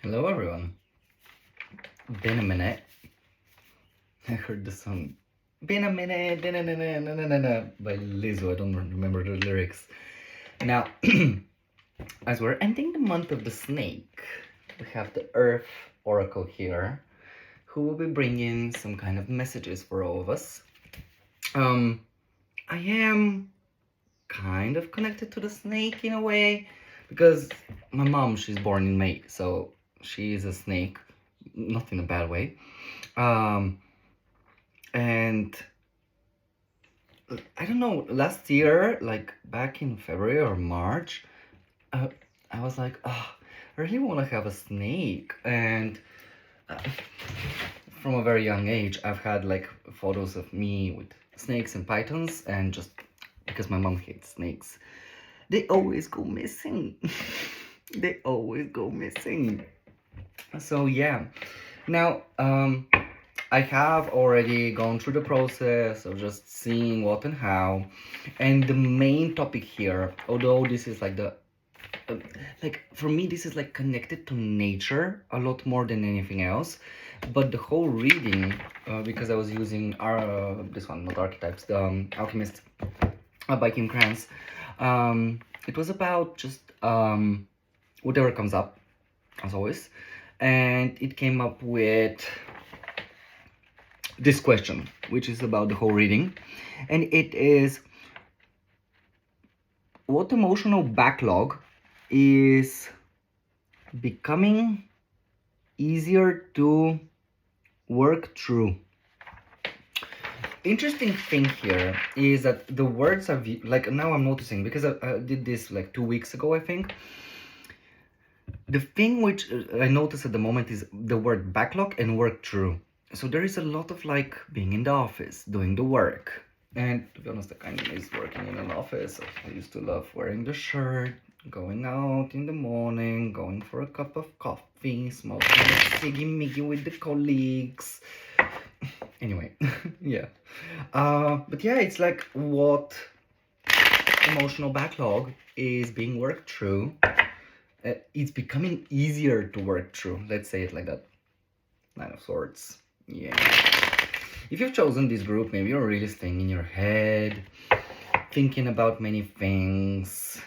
Hello everyone. Been a minute. I heard the song Been a minute by Lizzo. I don't remember the lyrics. Now, as we're ending the month of the snake, we have the Earth Oracle here, who will be bringing some kind of messages for all of us. I am kind of connected to the snake in a way, because my mom, she's born in May, so she is a snake, not in a bad way. And I don't know, last year, like back in February or March, uh, I was like, oh, I really want to have a snake. And uh, from a very young age, I've had like photos of me with snakes and pythons, and just because my mom hates snakes, they always go missing. They always go missing. So yeah. Now, I have already gone through the process of just seeing what and how, and the main topic here, although this is like uh, like for me, this is like connected to nature a lot more than anything else, but the whole reading, because I was using this one, not Archetypes, the Alchemist by Kim Krantz, it was about just whatever comes up, as always, and it came up with this question, which is about the whole reading, and it is: what emotional backlog is becoming easier to work through? Interesting thing here is that the words are like, now I'm noticing, because I did this like 2 weeks ago, I think. The thing which I notice at the moment is the word backlog and work through. So there is a lot of like being in the office, doing the work. And to be honest, I kind of miss working in an office. I used to love wearing the shirt, going out in the morning, going for a cup of coffee, smoking a ciggy miggy with the colleagues. Anyway, yeah. But yeah, it's like what emotional backlog is being worked through. It's becoming easier to work through. Let's say it like that. Nine of Swords. Yeah. If you've chosen this group, maybe you're really staying in your head, thinking about many things.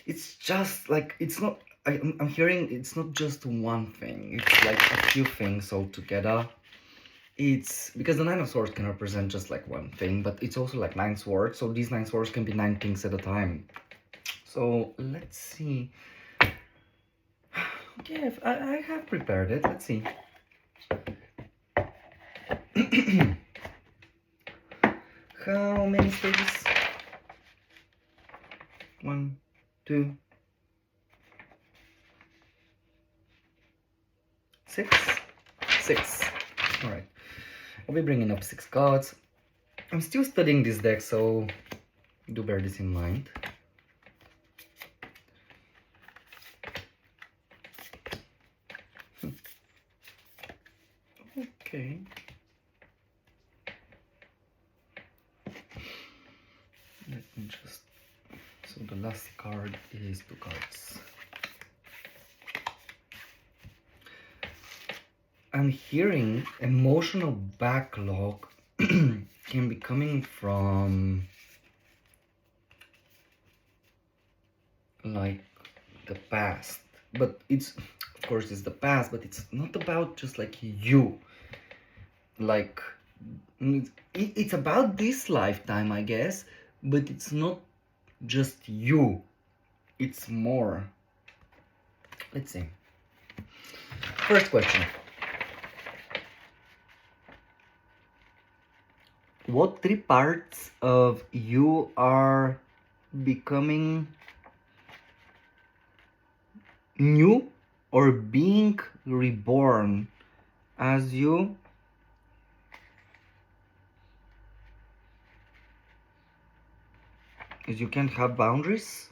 It's just like, it's not, I'm hearing it's not just one thing. It's like a few things all together. It's because the Nine of Swords can represent just like one thing, but it's also like 9 swords. So these 9 swords can be 9 things at a time. So let's see. Okay, I have prepared it. Let's see. How many stages? 1, 2, 6. 6. All right. I'll be bringing up 6 cards. I'm still studying this deck, so do bear this in mind. Okay. Let me just... So the last card is 2 cards. I'm hearing emotional backlog can be coming from like the past, but it's, of course it's the past, but it's not about just like you, like it's about this lifetime, I guess, but it's not just you, it's more. Let's see. First question: what 3 parts of you are becoming new or being reborn as you can't have boundaries?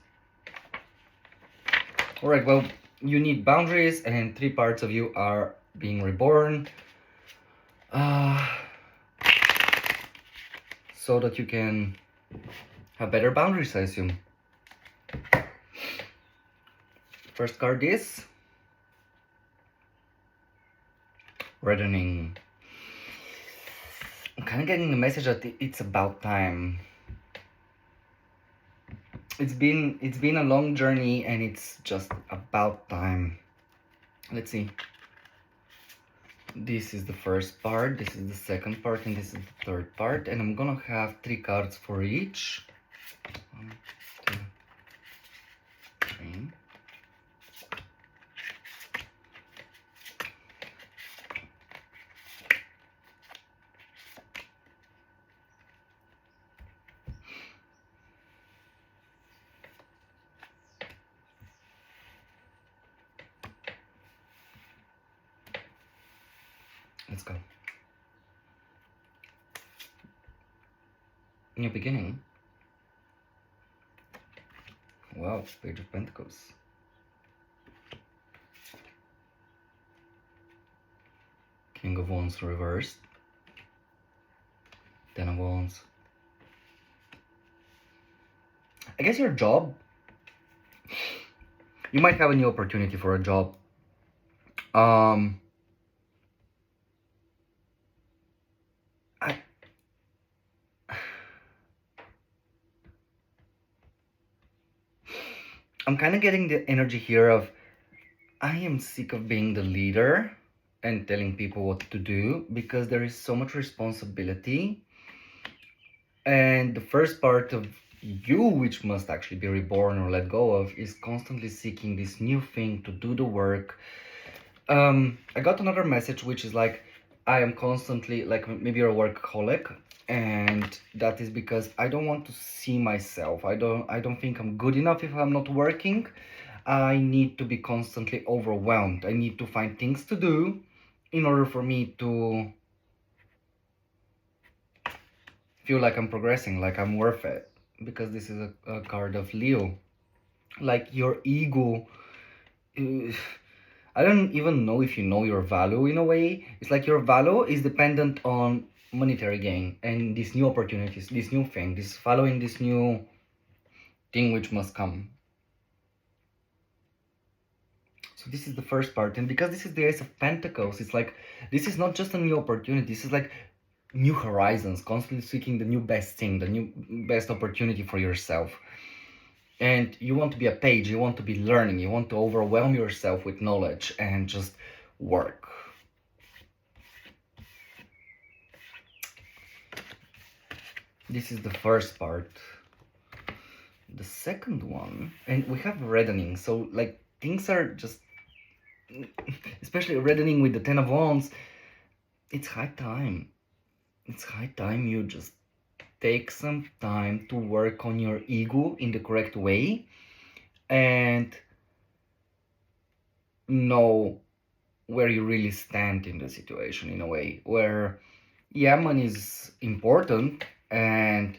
All right, well, you need boundaries, and 3 parts of you are being reborn, so that you can have better boundaries, I assume. First card is reddening. I'm kind of getting the message that it's about time. It's been a long journey, and it's just about time. Let's see. This is the first part, this is the second part, and this is the third part, and I'm gonna have 3 cards for each. 1, 2, 3. Let's go. New beginning. Wow, Page of Pentacles. King of Wands reversed. Ten of Wands. I guess your job. You might have a new opportunity for a job. I'm kind of getting the energy here of I am sick of being the leader and telling people what to do, because there is so much responsibility. And the first part of you, which must actually be reborn or let go of, is constantly seeking this new thing to do the work. I got another message which is like, I am constantly, like, maybe you're a workaholic, and that is because I don't want to see myself. I don't think I'm good enough if I'm not working. I need to be constantly overwhelmed. I need to find things to do in order for me to feel like I'm progressing, like I'm worth it. Because this is a card of Leo. Like your ego, I don't even know if you know your value in a way. It's like your value is dependent on monetary gain and these new opportunities, this new thing, this following this new thing which must come. So this is the first part, and because this is the Ace of Pentacles, it's like this is not just a new opportunity. This is like new horizons, constantly seeking the new best thing, the new best opportunity for yourself. And you want to be a page, you want to be learning, you want to overwhelm yourself with knowledge and just work. This is the first part. The second one, and we have reddening, so like things are just, especially reddening with the Ten of Wands, it's high time. It's high time you just take some time to work on your ego in the correct way and know where you really stand in the situation, in a way where, yeah, money is important, and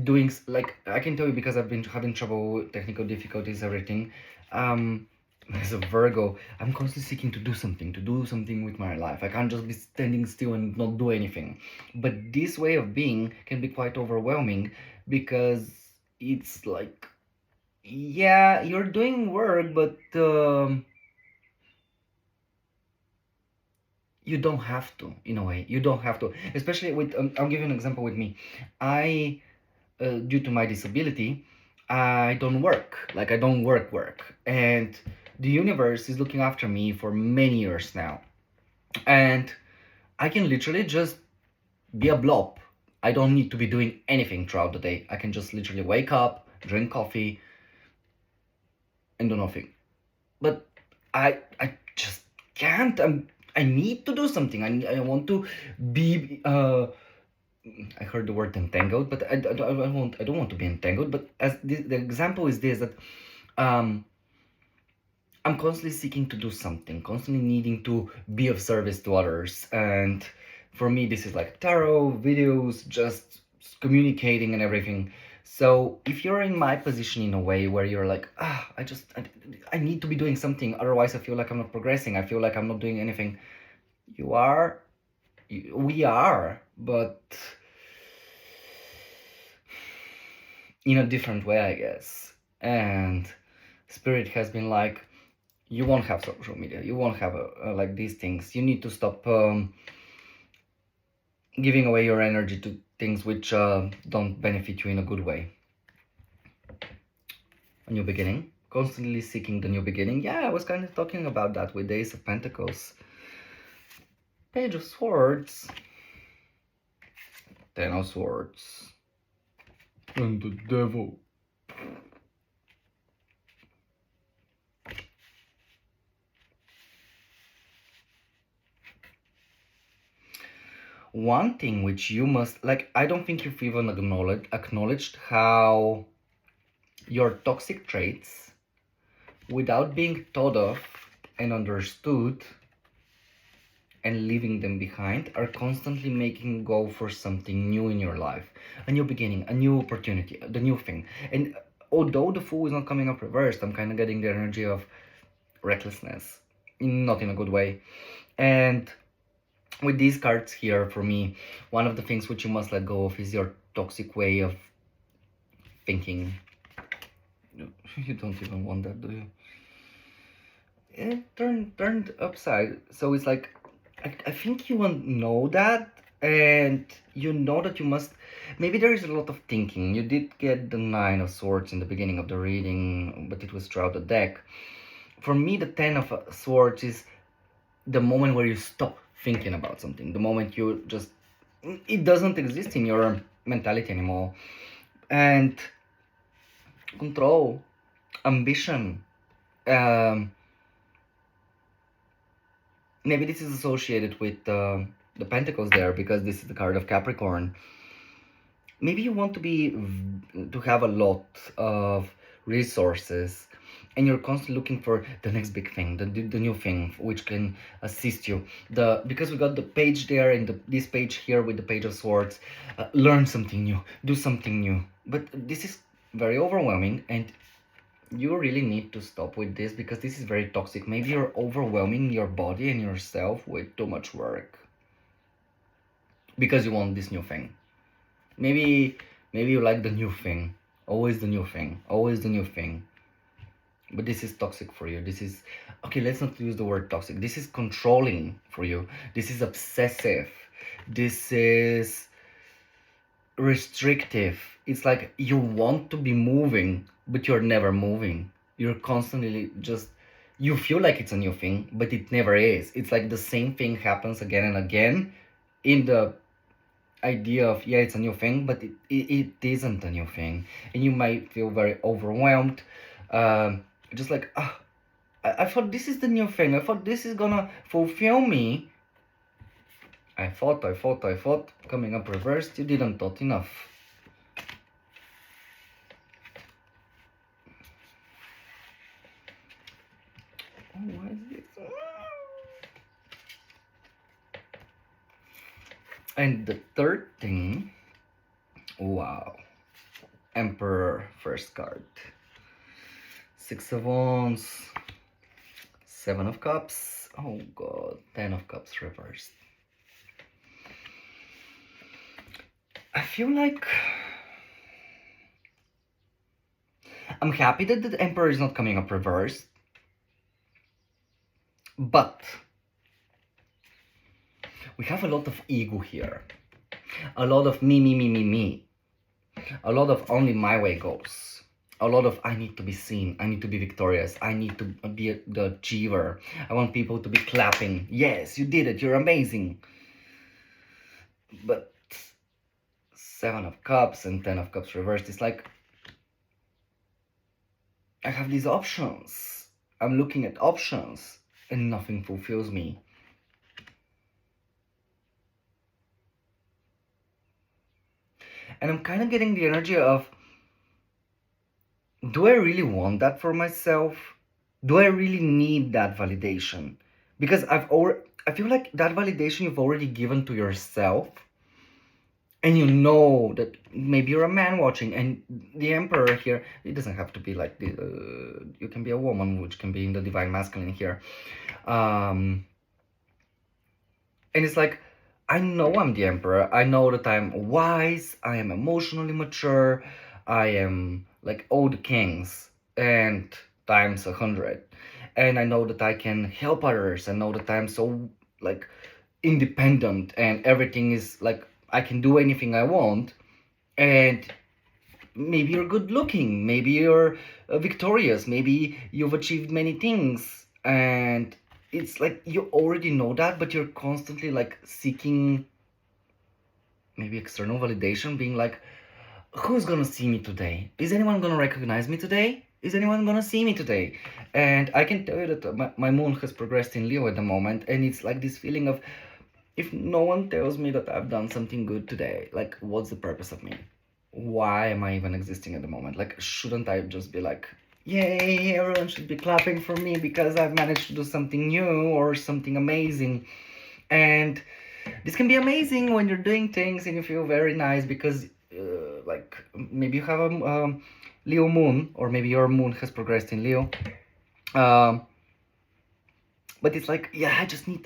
doing like I can tell you, because I've been having trouble, technical difficulties, everything. As a Virgo, I'm constantly seeking to do something with my life. I can't just be standing still and not do anything. But this way of being can be quite overwhelming, because it's like, yeah, you're doing work, but you don't have to. In a way, you don't have to, especially with I'll give you an example with me. I Due to my disability, I don't work. Like, I don't work. And the universe is looking after me for many years now. And I can literally just be a blob. I don't need to be doing anything throughout the day. I can just literally wake up, drink coffee, and do nothing. But I just can't. I need to do something. I want to be I heard the word entangled, but I don't want to be entangled. But as the example is this, that um, I'm constantly seeking to do something, constantly needing to be of service to others. And for me, this is like tarot, videos, just communicating and everything. So if you're in my position in a way where you're like, I need to be doing something, otherwise I feel like I'm not progressing, I feel like I'm not doing anything. You are, we are, but in a different way, I guess. And Spirit has been like, you won't have social media, you won't have like these things. You need to stop giving away your energy to things which don't benefit you in a good way. A new beginning, constantly seeking the new beginning. Yeah, I was kind of talking about that with the Ace of Pentacles, Page of Swords, Ten of Swords, and the Devil. One thing which you must, like, I don't think you've even acknowledged how your toxic traits, without being thought of and understood and leaving them behind, are constantly making go for something new in your life. A new beginning, a new opportunity, the new thing. And although the Fool is not coming up reversed, I'm kind of getting the energy of recklessness, not in a good way. And with these cards here, for me, one of the things which you must let go of is your toxic way of thinking. You don't even want that, do you? It turned upside. So it's like, I think you won't know that, and you know that you must. Maybe there is a lot of thinking. You did get the Nine of Swords in the beginning of the reading, but it was throughout the deck. For me, the Ten of Swords is the moment where you stop thinking about something, the moment you just, it doesn't exist in your mentality anymore. And control, ambition, maybe this is associated with the Pentacles there, because this is the card of Capricorn. Maybe you want to have a lot of resources, and you're constantly looking for the next big thing, the new thing which can assist you. Because we got the page there and this page here with the Page of Swords, learn something new, do something new. But this is very overwhelming, and you really need to stop with this, because this is very toxic. Maybe you're overwhelming your body and yourself with too much work because you want this new thing. Maybe you like the new thing, always the new thing, always the new thing. But this is toxic for you. This is, okay, let's not use the word toxic. This is controlling for you. This is obsessive. This is restrictive. It's like you want to be moving, but you're never moving. You're constantly just, you feel like it's a new thing, but it never is. It's like the same thing happens again and again in the idea of, yeah, it's a new thing, but it isn't a new thing. And you might feel very overwhelmed. Just like, I thought this is the new thing. I thought this is gonna fulfill me. I thought, coming up reversed, you didn't thought enough. Oh, why is this? And the third thing, wow, Emperor, first card. Six of Wands, Seven of Cups, oh god, Ten of Cups reversed. I feel like I'm happy that the Emperor is not coming up reversed, but we have a lot of ego here, a lot of me, a lot of only my way goes, a lot of I need to be seen, I need to be victorious, I need to be the achiever, I want people to be clapping, yes, you did it, you're amazing. But Seven of Cups and Ten of Cups reversed, it's like I have these options, I'm looking at options, and nothing fulfills me. And I'm kind of getting the energy of, do I really want that for myself? Do I really need that validation? Because I feel like that validation you've already given to yourself, and you know that maybe you're a man watching, and the Emperor here, it doesn't have to be like the, you can be a woman, which can be in the Divine Masculine here. And it's like, I know I'm the Emperor. I know that I'm wise, I am emotionally mature, I am like all the kings, and times 100. and I know that I can help others. I know that I'm so like independent and everything is like I can do anything I want. And maybe you're good looking, maybe you're victorious, maybe you've achieved many things, and it's like you already know that, but you're constantly like seeking maybe external validation, being like, who's gonna see me today? Is anyone gonna recognize me today? Is anyone gonna see me today? And I can tell you that my moon has progressed in Leo at the moment, and it's like this feeling of, if no one tells me that I've done something good today, like, what's the purpose of me? Why am I even existing at the moment? Like, shouldn't I just be like, yay, everyone should be clapping for me because I've managed to do something new or something amazing? And this can be amazing when you're doing things and you feel very nice because, like, maybe you have a Leo moon, or maybe your moon has progressed in Leo. Um, but it's like, yeah,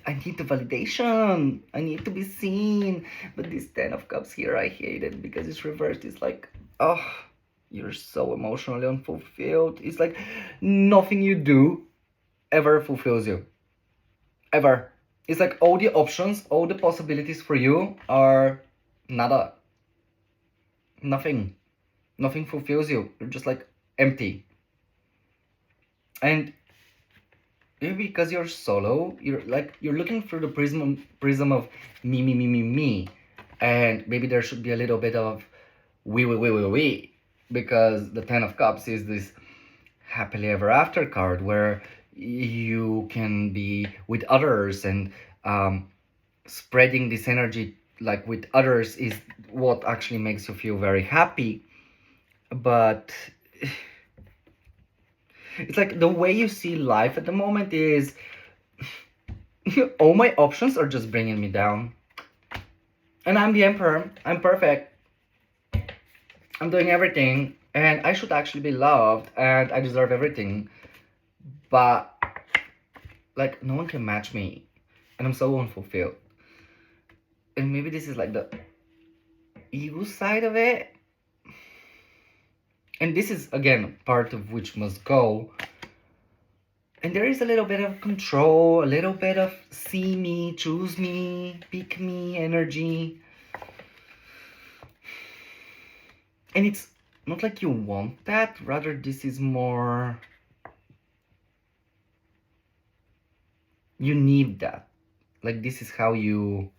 I need the validation. I need to be seen. But this 10 of Cups here, I hate it because it's reversed. It's like, oh, you're so emotionally unfulfilled. It's like nothing you do ever fulfills you. Ever. It's like all the options, all the possibilities for you are nada. Nothing. Nothing fulfills you. You're just like empty. And maybe because you're solo, you're looking through the prism of me, and maybe there should be a little bit of we, because the 10 of Cups is this happily ever after card where you can be with others, and spreading this energy like with others is what actually makes you feel very happy. But it's like the way you see life at the moment is all my options are just bringing me down. And I'm the emperor. I'm perfect. I'm doing everything. And I should actually be loved. And I deserve everything. But, like, no one can match me. And I'm so unfulfilled. And maybe this is like the ego side of it. And this is, again, part of which must go. And there is a little bit of control, a little bit of see me, choose me, pick me energy. And it's not like you want that, rather this is more, you need that. Like, this is how you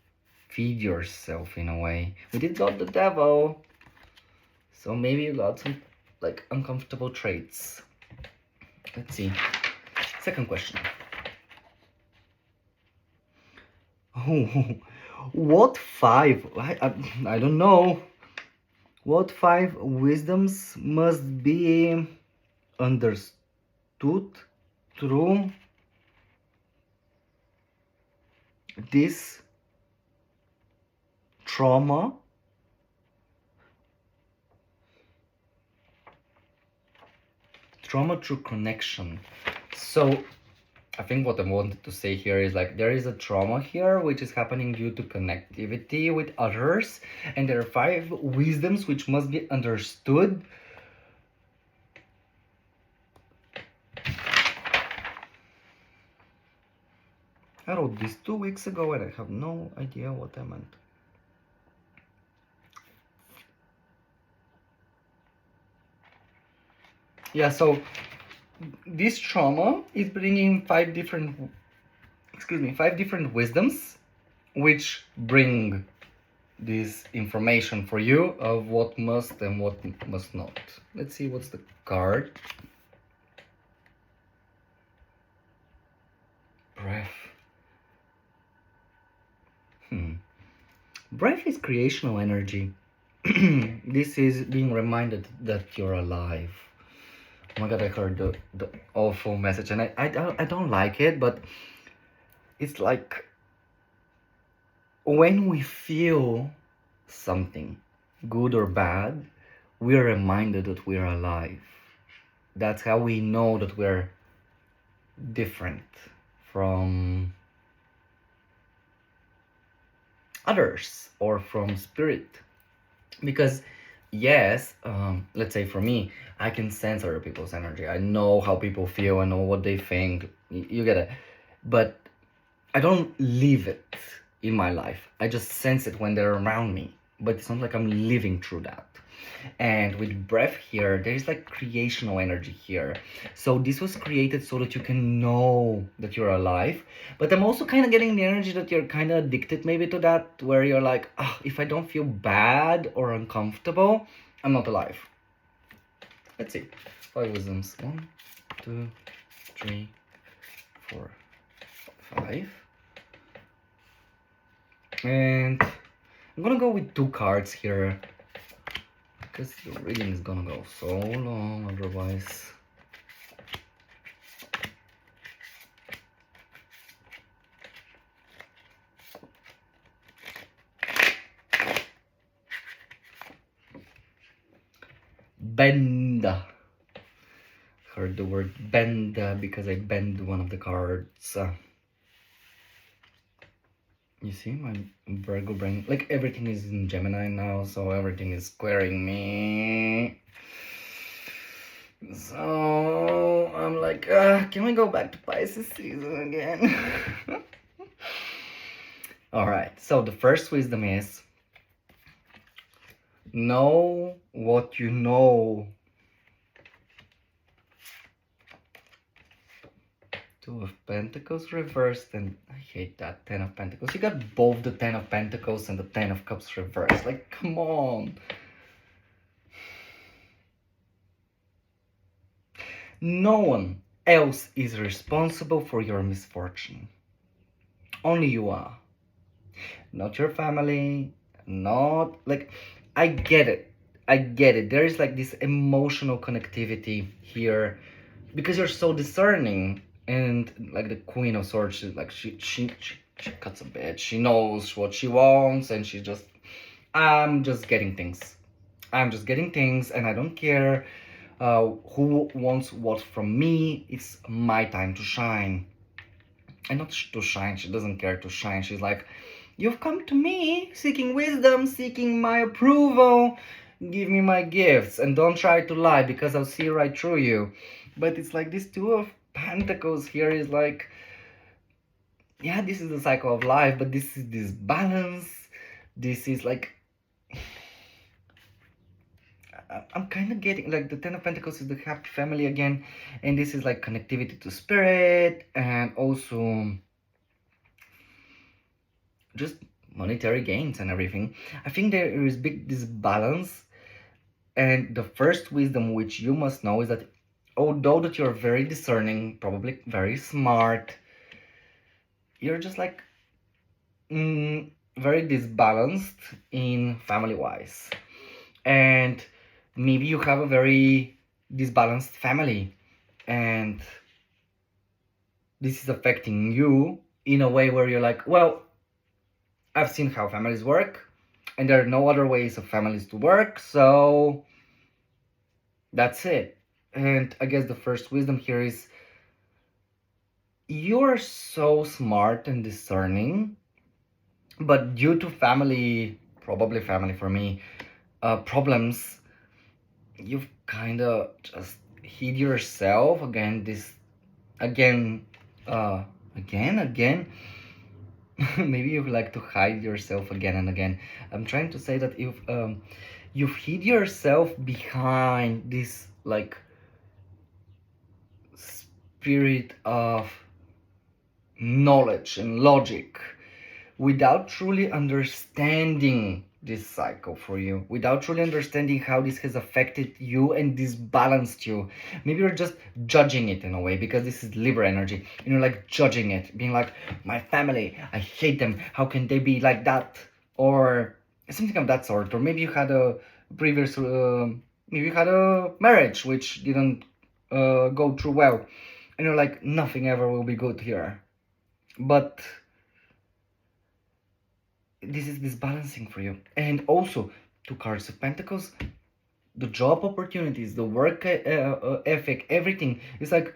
feed yourself in a way. We did got the devil, so maybe you got some like uncomfortable traits. Let's see. Second question. Oh, what five? I don't know. What five wisdoms must be understood through this trauma? Trauma through connection. So I think what I wanted to say here is like there is a trauma here which is happening due to connectivity with others, and there are five wisdoms which must be understood. I wrote this 2 weeks ago and I have no idea what I meant. Yeah, so this trauma is bringing five different wisdoms which bring this information for you of what must and what must not. Let's see what's the card. Breath. Breath is creational energy. This is being reminded that you're alive. Oh my god, I heard the awful message, and I don't like it, but it's like when we feel something, good or bad, we're reminded that we're alive. That's how we know that we're different from others or from spirit. Because yes, let's say for me, I can sense other people's energy. I know how people feel. I know what they think. You get it. But I don't live it in my life. I just sense it when they're around me. But it's not like I'm living through that. And with breath here, there is like creational energy here. So this was created so that you can know that you're alive. But I'm also kind of getting the energy that you're kind of addicted maybe to that, where you're like, oh, if I don't feel bad or uncomfortable, I'm not alive. Let's see. 5 wisdoms. 1, 2, 3, 4, 5. And I'm gonna go with 2 cards here because the reading is gonna go so long otherwise. Bend. Heard the word bend because I bend one of the cards. You see my Virgo brain, like everything is in Gemini now, so everything is squaring me. So I'm like, can we go back to Pisces season again? All right, so the first wisdom is know what you know. 2 of Pentacles reversed, and I hate that 10 of Pentacles. You got both the 10 of Pentacles and the 10 of Cups reversed. Like, come on. No one else is responsible for your misfortune. Only you are. Not your family, not like, I get it. I get it. There is like this emotional connectivity here because you're so discerning, and like the Queen of Swords, she's like she cuts a bit. She knows what she wants, and she just, I'm just getting things. I'm just getting things, and I don't care who wants what from me. It's my time to shine. And not to shine, she doesn't care to shine. She's like, you've come to me seeking wisdom, seeking my approval. Give me my gifts and don't try to lie because I'll see right through you. But it's like this 2 of Pentacles here is like, yeah, this is the cycle of life, but this is this balance. This is like, I'm kind of getting like the 10 of Pentacles is the happy family again, and this is like connectivity to spirit and also just monetary gains and everything. I think there is big disbalance, and the first wisdom which you must know is that although that you're very discerning, probably very smart, you're just like very disbalanced in family wise, and maybe you have a very disbalanced family, and this is affecting you in a way where you're like, well, I've seen how families work, and there are no other ways of families to work, so that's it. And I guess the first wisdom here is you're so smart and discerning, but due to family, probably family for me, problems, you've kind of just hid yourself again. This again, again. Maybe you like to hide yourself again and again. I'm trying to say that if you've hid yourself behind this like spirit of knowledge and logic without truly understanding this cycle for you, without truly understanding how this has affected you and disbalanced you. Maybe you're just judging it in a way because this is Libra energy, and you're like judging it, being like, my family, I hate them, how can they be like that, or something of that sort. Or maybe you had a previous maybe you had a marriage which didn't go through well, and you're like, nothing ever will be good here. But this is disbalancing for you. And also 2 cards of Pentacles, the job opportunities, the work ethic, everything. It's like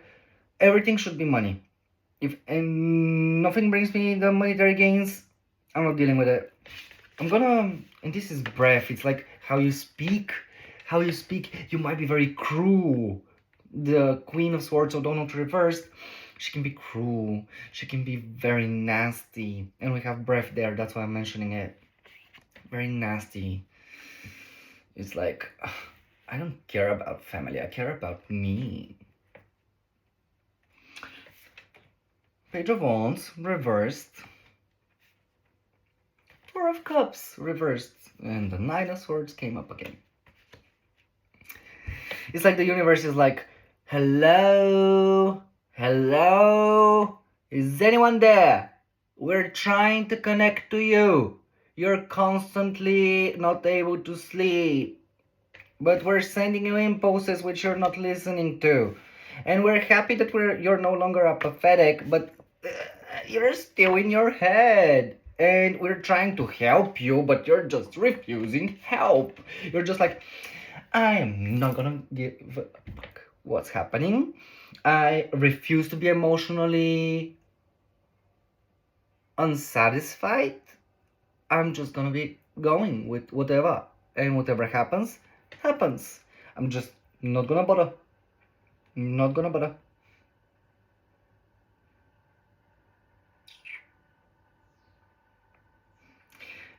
everything should be money. If and nothing brings me the monetary gains, I'm not dealing with it. I'm gonna, and this is breath. It's like how you speak, you might be very cruel. The Queen of Swords, although not reversed, she can be cruel, she can be very nasty, and we have breath there, that's why I'm mentioning it. Very nasty. It's like, I don't care about family, I care about me. Page of Wands, reversed. Four of Cups, reversed. And the Knight of Swords came up again. It's like the universe is like, hello? Hello? Is anyone there? We're trying to connect to you. You're constantly not able to sleep. But we're sending you impulses which you're not listening to. And we're happy that you're no longer apathetic, but you're still in your head. And we're trying to help you, but you're just refusing help. You're just like, I am not gonna give a fuck what's happening. I refuse to be emotionally unsatisfied. I'm just gonna be going with whatever. And whatever happens, happens. I'm just not gonna bother. Not gonna bother.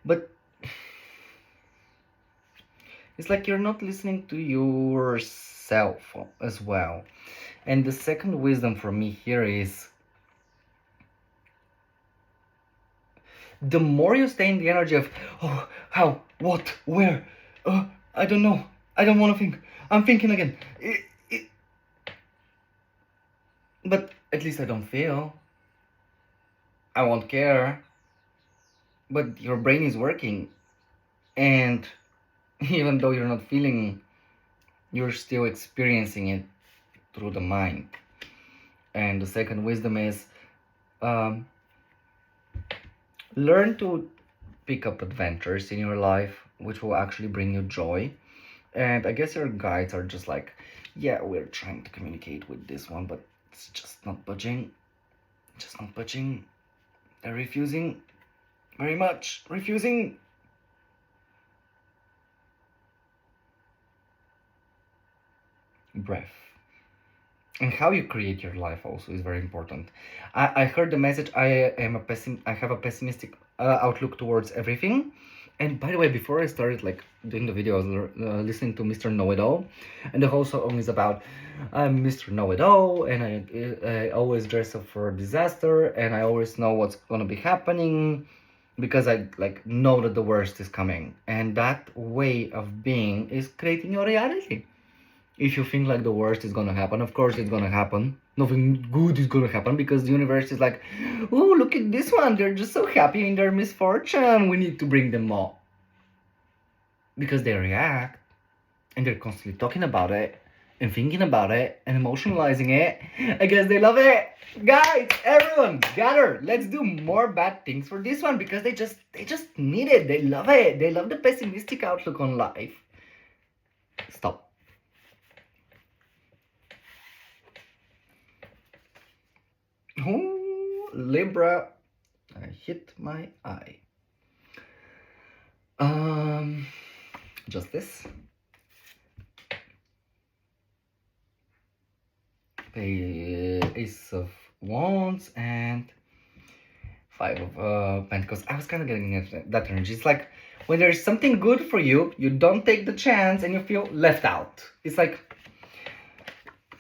But it's like you're not listening to yourself as well. And the second wisdom for me here is, the more you stay in the energy of, oh, how, what, where, I don't know, I don't want to think, I'm thinking again, but at least I don't feel, I won't care, but your brain is working, and even though you're not feeling, you're still experiencing it through the mind. And the second wisdom is, learn to pick up adventures in your life which will actually bring you joy. And I guess your guides are just like, yeah, we're trying to communicate with this one, but it's just not budging. Just not budging. They're refusing. Very much refusing. Breath. And how you create your life also is very important. I heard the message, I have a pessimistic outlook towards everything. And by the way, before I started like doing the video, I was listening to Mr. Know-It-All, and the whole song is about I'm Mr. Know-It-All, and I always dress up for a disaster, and I always know what's gonna be happening because I like know that the worst is coming. And that way of being is creating your reality. If you think like the worst is gonna happen, of course it's gonna happen. Nothing good is gonna happen because the universe is like, oh, look at this one. They're just so happy in their misfortune. We need to bring them more. Because they react and they're constantly talking about it and thinking about it and emotionalizing it. I guess they love it. Guys, everyone, gather. Let's do more bad things for this one because they just need it. They love it. They love the pessimistic outlook on life. Stop. Oh, Libra, I hit my eye. Justice. Ace of Wands and Five of Pentacles. I was kind of getting that energy. It's like when there's something good for you, you don't take the chance and you feel left out. It's like,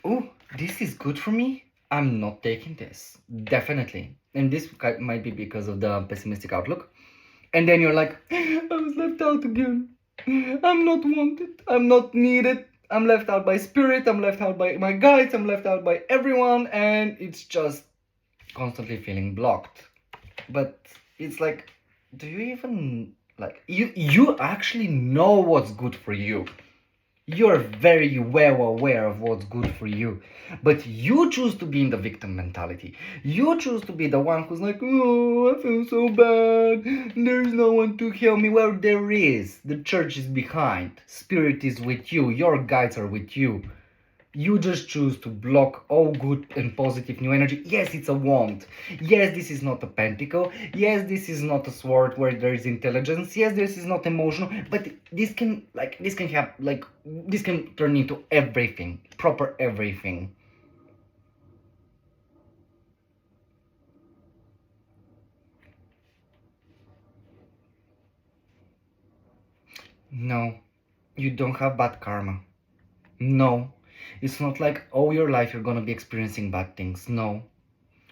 oh, this is good for me. I'm not taking this. Definitely. And this might be because of the pessimistic outlook. And then you're like, I was left out again. I'm not wanted. I'm not needed. I'm left out by spirit. I'm left out by my guides. I'm left out by everyone. And it's just constantly feeling blocked. But it's like, do you even, like, you actually know what's good for you. You're very well aware of what's good for you, but you choose to be in the victim mentality. You choose to be the one who's like, oh, I feel so bad. There's no one to help me. Well, there is. The church is behind. Spirit is with you. Your guides are with you. You just choose to block all good and positive new energy. Yes, it's a wand. Yes, this is not a pentacle. Yes, this is not a sword where there is intelligence. Yes, this is not emotional. But this can turn into everything, proper everything. No, you don't have bad karma. No, it's not like all your life you're gonna be experiencing bad things. No,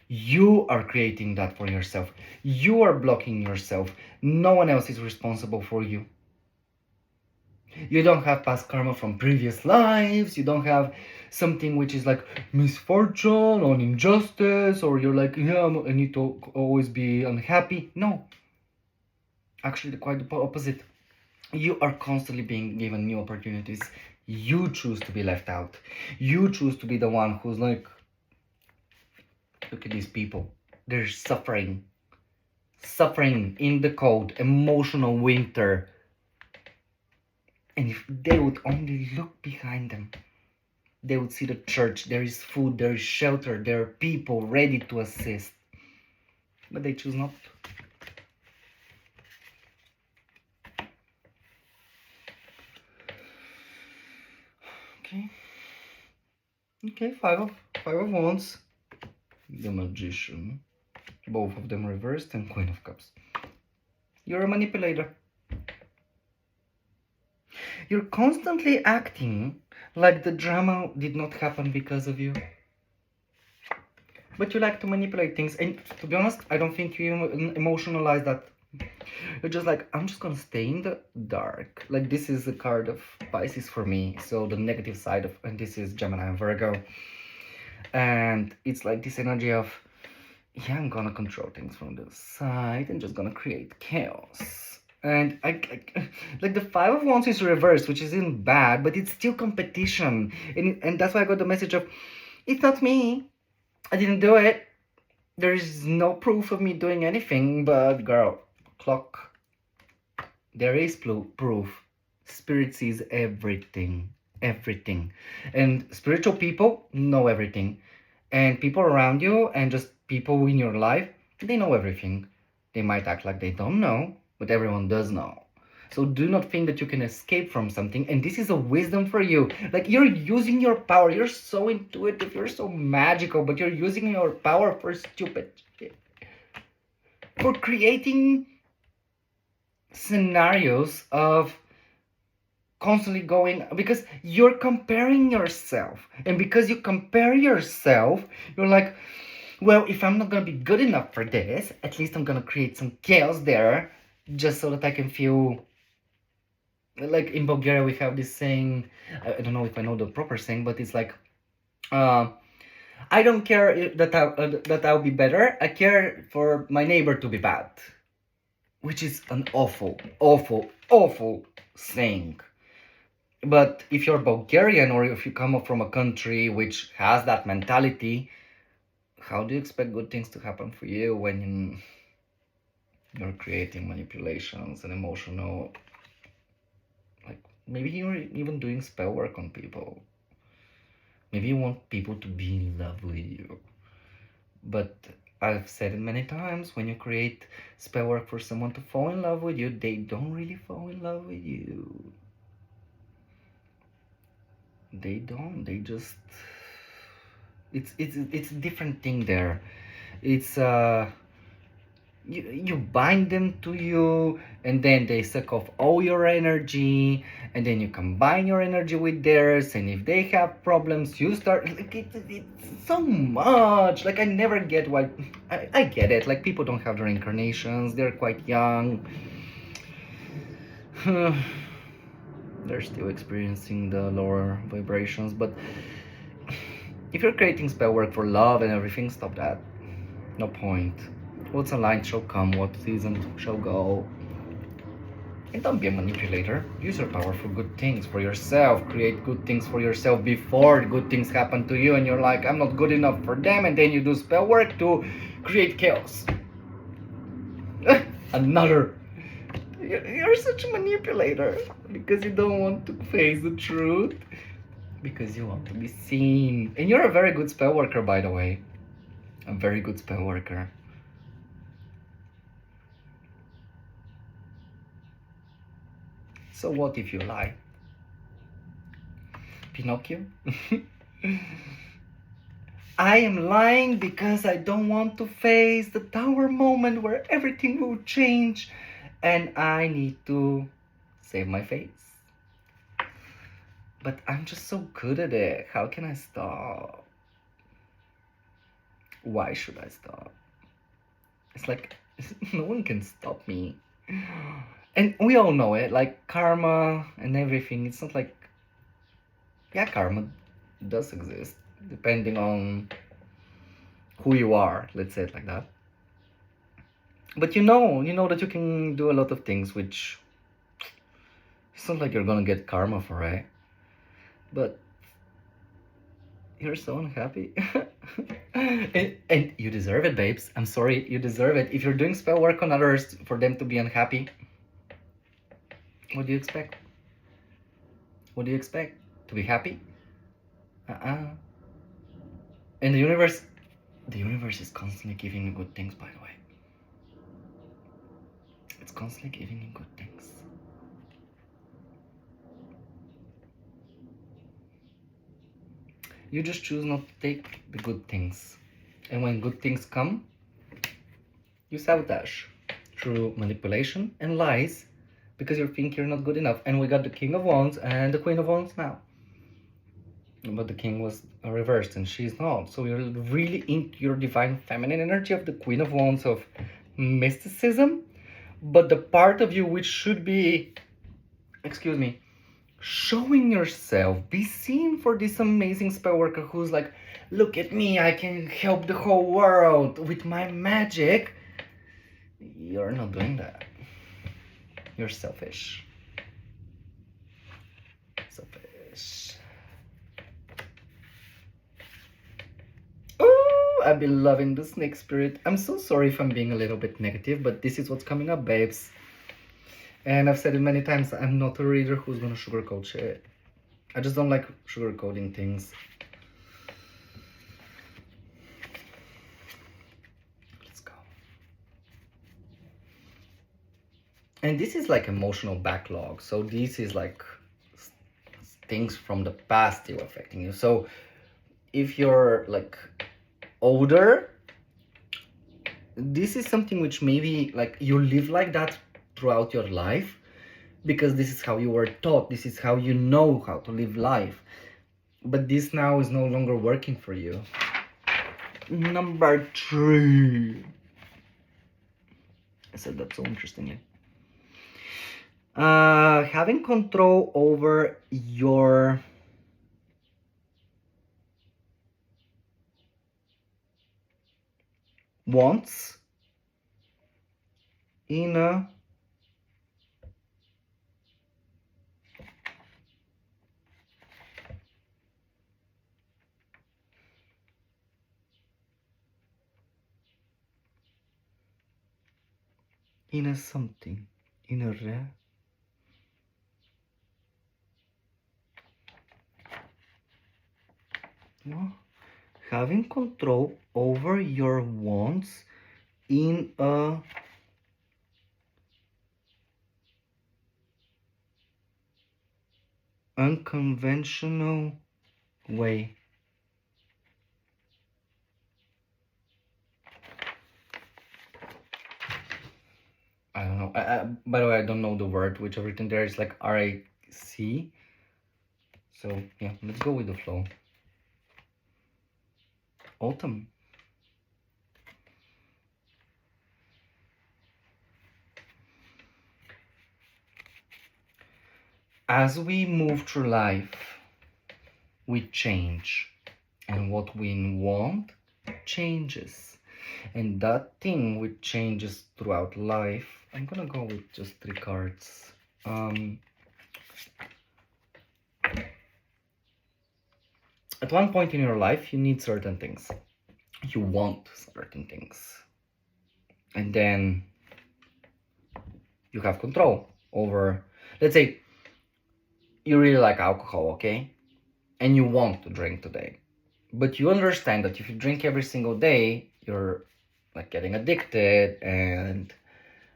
you are creating that for yourself. You are blocking yourself. No one else is responsible for you. You don't have past karma from previous lives. You don't have something which is like misfortune or injustice, or you're like, yeah, I need to always be unhappy. No, actually, quite the opposite. You are constantly being given new opportunities. You choose to be left out. You choose to be the one who's like, look at these people. They're suffering. Suffering in the cold, emotional winter. And if they would only look behind them, they would see the church. There is food, there is shelter, there are people ready to assist. But they choose not to. Okay, five of wands. The magician. Both of them reversed, and Queen of Cups. You're a manipulator. You're constantly acting like the drama did not happen because of you. But you like to manipulate things, and to be honest, I don't think you emotionalize that. You're just like, I'm just gonna stay in the dark. Like, this is a card of Pisces for me, so the negative side of, and this is Gemini and Virgo. And it's like this energy of, yeah, I'm gonna control things from the side and just gonna create chaos. And I like the Five of Wands is reversed, which isn't bad, but it's still competition. And that's why I got the message of, it's not me. I didn't do it. There is no proof of me doing anything, but girl, clock. There is proof. Spirit sees everything. Everything. And spiritual people know everything. And people around you and just people in your life, they know everything. They might act like they don't know, but everyone does know. So do not think that you can escape from something. And this is a wisdom for you. Like, you're using your power. You're so intuitive. You're so magical, but you're using your power for stupid shit. For creating scenarios of constantly going, because you're comparing yourself. And because you compare yourself, you're like, well, if I'm not gonna be good enough for this, at least I'm gonna create some chaos there, just so that I can feel like, in Bulgaria we have this saying, I don't know if I know the proper saying, but it's like, I don't care that I'll be better. I care for my neighbor to be bad, which is an awful, awful, awful saying. But if you're Bulgarian, or if you come up from a country which has that mentality, how do you expect good things to happen for you when you're creating manipulations and emotional, like, maybe you're even doing spell work on people. Maybe you want people to be in love with you. But I've said it many times, when you create spell work for someone to fall in love with you, they don't really fall in love with you. They don't. They just, it's a different thing there. It's you bind them to you, and then they suck off all your energy, and then you combine your energy with theirs, and if they have problems, you start, like, it's so much. Like, I never get why. I get it, like, people don't have their incarnations, they're quite young. They're still experiencing the lower vibrations, but if you're creating spell work for love and everything, stop that. No point. What's aligned shall come, what isn't shall go. And don't be a manipulator. Use your power for good things, for yourself. Create good things for yourself before good things happen to you, and you're like, I'm not good enough for them, and then you do spell work to create chaos. Another. You're such a manipulator because you don't want to face the truth. Because you want to be seen. And you're a very good spell worker, by the way. A very good spell worker. So what if you lie? Pinocchio? I am lying because I don't want to face the tower moment where everything will change and I need to save my face. But I'm just so good at it. How can I stop? Why should I stop? It's like no one can stop me. And we all know it, like karma and everything. It's not like, yeah, karma does exist, depending on who you are, let's say it like that. But you know that you can do a lot of things which it's not like you're gonna get karma for it. But you're so unhappy. and you deserve it, babes. I'm sorry, you deserve it. If you're doing spell work on others for them to be unhappy, what do you expect? What do you expect? To be happy? And the universe is constantly giving you good things, by the way. It's constantly giving you good things. You just choose not to take the good things. And when good things come, you sabotage through manipulation and lies because you think you're not good enough. And we got the King of Wands and the Queen of Wands now. But the King was reversed and she's not. So you're really into your divine feminine energy of the Queen of Wands, of mysticism. But the part of you which should be, excuse me, showing yourself, be seen for this amazing spell worker who's like, look at me, I can help the whole world with my magic. You're not doing that. You're selfish. Selfish. Oh, I've been loving the snake spirit. I'm so sorry if I'm being a little bit negative, but this is what's coming up, babes. And I've said it many times, I'm not a reader who's gonna sugarcoat shit. I just don't like sugarcoating things. Let's go. And this is like emotional backlog. So this is like things from the past still affecting you. So if you're like older, this is something which maybe like you live like that throughout your life because this is how you were taught, this is how you know how to live life. But this now is no longer working for you. Number 3. I said that so interestingly. Having control over your wants in a something, in a having control over your wants in a unconventional way. I don't know. By the way, I don't know the word which everything there is like RAC. So yeah, let's go with the flow. Autumn. As we move through life, we change. And what we want changes. And that thing which changes throughout life, I'm gonna go with just 3 cards. At one point in your life, you need certain things. You want certain things. And then you have control over, let's say, you really like alcohol, okay? and you want to drink today. But you understand that if you drink every single day, you're like getting addicted, and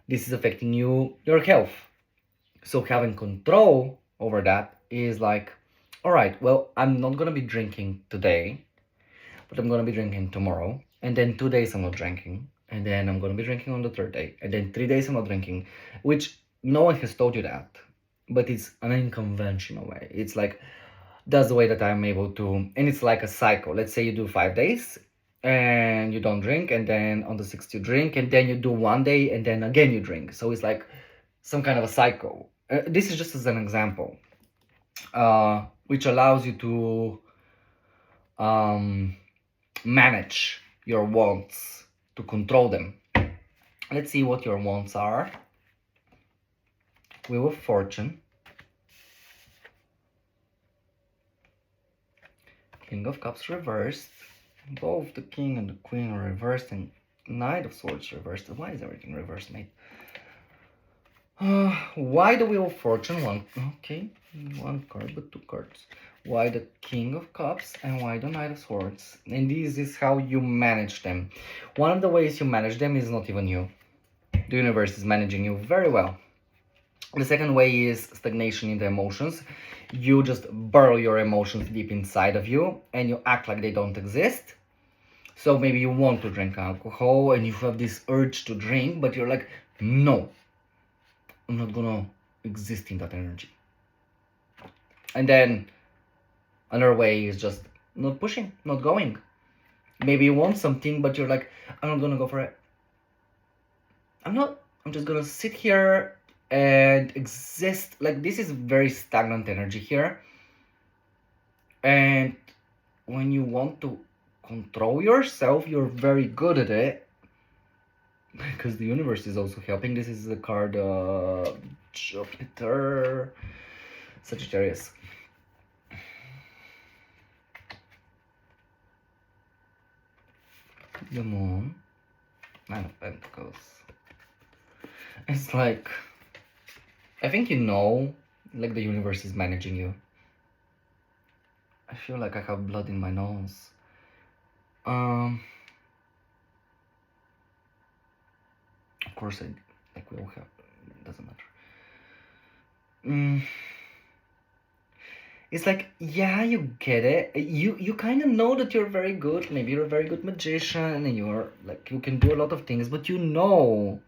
this is affecting your health. So having control over that is like, all right, well, I'm not gonna be drinking today, but I'm gonna be drinking tomorrow, and then 2 days I'm not drinking, and then I'm gonna be drinking on the third day, and then 3 days I'm not drinking, which no one has told you that, but it's an unconventional way. It's like, that's the way that I'm able to, and it's like a cycle. Let's say you do 5 days and you don't drink, and then on the sixth you drink, and then you do 1 day and then again you drink. So it's like some kind of a cycle. This is just as an example, which allows you to manage your wants, to control them. Let's see what your wants are. Wheel of Fortune, King of Cups reversed, both the King and the Queen are reversed, and Knight of Swords reversed. Why is everything reversed, mate? Why the Wheel of Fortune? One card, but two cards. Why the King of Cups and why the Knight of Swords? And this is how you manage them. One of the ways you manage them is not even you. The universe is managing you very well. The second way is stagnation in the emotions. You just burrow your emotions deep inside of you and you act like they don't exist. So maybe you want to drink alcohol and you have this urge to drink, but you're like, no, I'm not gonna exist in that energy. And then another way is just not pushing, not going. Maybe you want something, but you're like, I'm not gonna go for it. I'm just gonna sit here and exist. Like, this is very stagnant energy here. And when you want to control yourself, you're very good at it, because the universe is also helping. This is the card Jupiter, Sagittarius. The Moon, Nine of Pentacles. It's like, I think you know, like the universe is managing you. I feel like I have blood in my nose. Of course we all have, it doesn't matter. It's like, yeah, you get it. You kind of know that you're very good. Maybe you're a very good magician and you're like, you can do a lot of things, but you know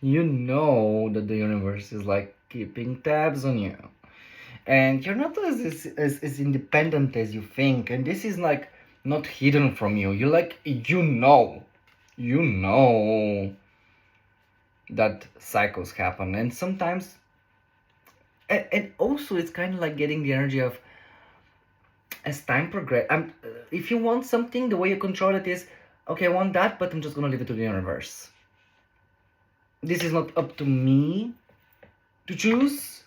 that the universe is like keeping tabs on you. And you're not as independent as you think. And this is like not hidden from you. You're like, you know that cycles happen. And sometimes, and also it's kind of like getting the energy of, as time progresses, if you want something, the way you control it is, okay, I want that, but I'm just gonna leave it to the universe. This is not up to me to choose.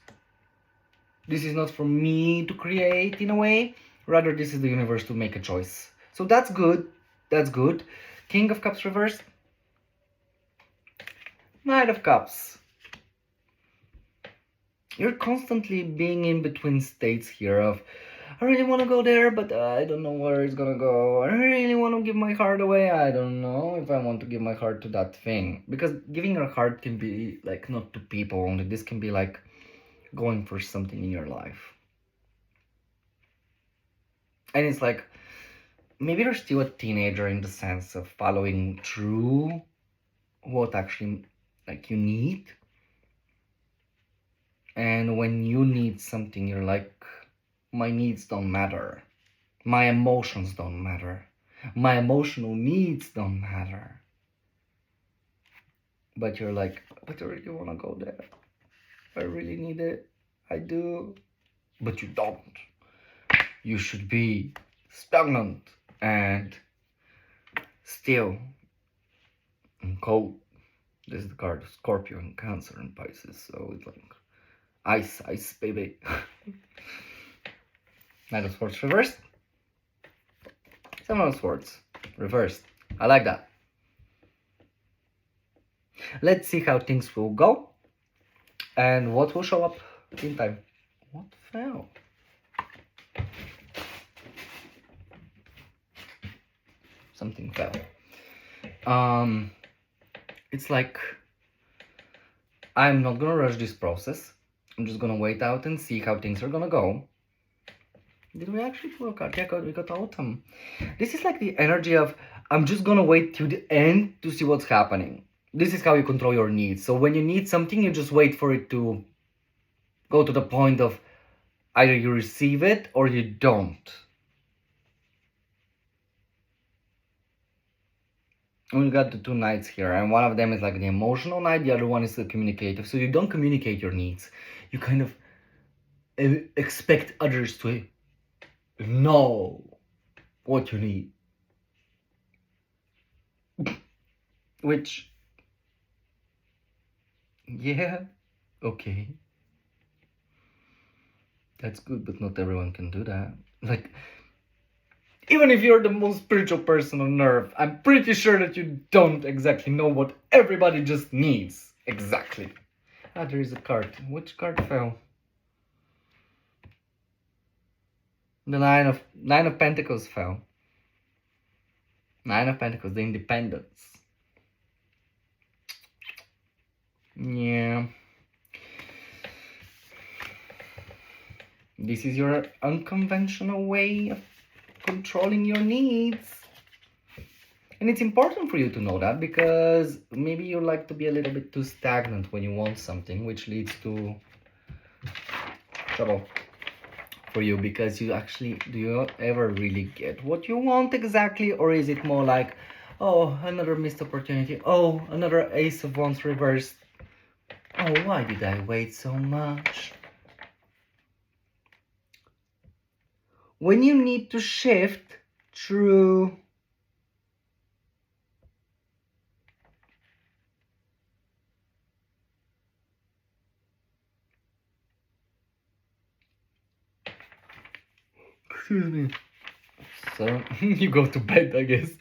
This is not for me to create in a way. Rather, this is the universe to make a choice. So that's good. That's good. King of Cups reversed. Knight of Cups. You're constantly being in between states here of, I really want to go there, but I don't know where it's gonna go. I really want to give my heart away. I don't know if I want to give my heart to that thing. Because giving your heart can be like not to people only. This can be like going for something in your life. And it's like, maybe you're still a teenager in the sense of following through what actually like you need. And when you need something, you're like, my needs don't matter. My emotions don't matter. My emotional needs don't matter. But you're like, but I really want to go there. I really need it. I do. But you don't. You should be stagnant and still and cold. This is the card of Scorpio and Cancer and Pisces. So it's like, ice, baby. Knight of Swords reversed. Seven of Swords reversed. I like that. Let's see how things will go and what will show up in time. What fell? something fell. Um, it's like I'm not gonna rush this process. I'm just gonna wait out and see how things are gonna go. Did we actually pull a card? Yeah, we got autumn. This is like the energy of I'm just gonna wait till the end to see what's happening. This is how you control your needs. So when you need something, you just wait for it to go to the point of either you receive it or you don't. We got the two knights here, and one of them is like the emotional knight, the other one is the communicative. So you don't communicate your needs. You kind of expect others to know what you need. Which, yeah, okay. That's good, but not everyone can do that. Like, even if you're the most spiritual person on earth, I'm pretty sure that you don't exactly know what everybody just needs. Exactly. Ah, there is a card. Which card fell? The Nine of Pentacles fell. Nine of Pentacles, the independence. Yeah. This is your unconventional way of controlling your needs. And it's important for you to know that, because maybe you like to be a little bit too stagnant when you want something, which leads to trouble for you, because you actually, do you ever really get what you want exactly? Or is it more like, oh, another missed opportunity, oh, another Ace of Wands reversed, oh, why did I wait so much? When you need to shift through excuse me, so you go to bed, I guess.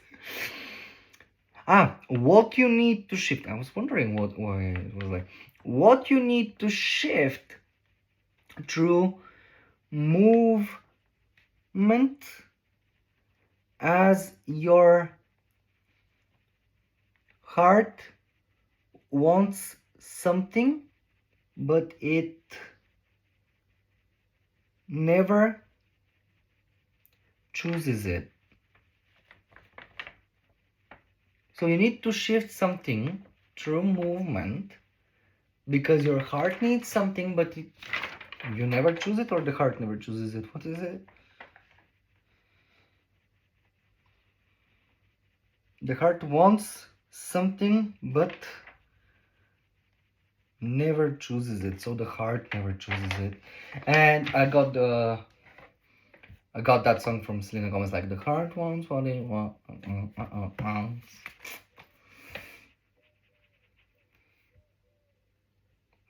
What you need to shift. I was wondering why it was like. What you need to shift through movement as your heart wants something, but it never chooses it. So you need to shift something through movement because your heart needs something, but you never choose it, or the heart never chooses it. What is it? The heart wants something, but never chooses it. So the heart never chooses it. And I got that song from Selena Gomez, like the heart wants what it wants.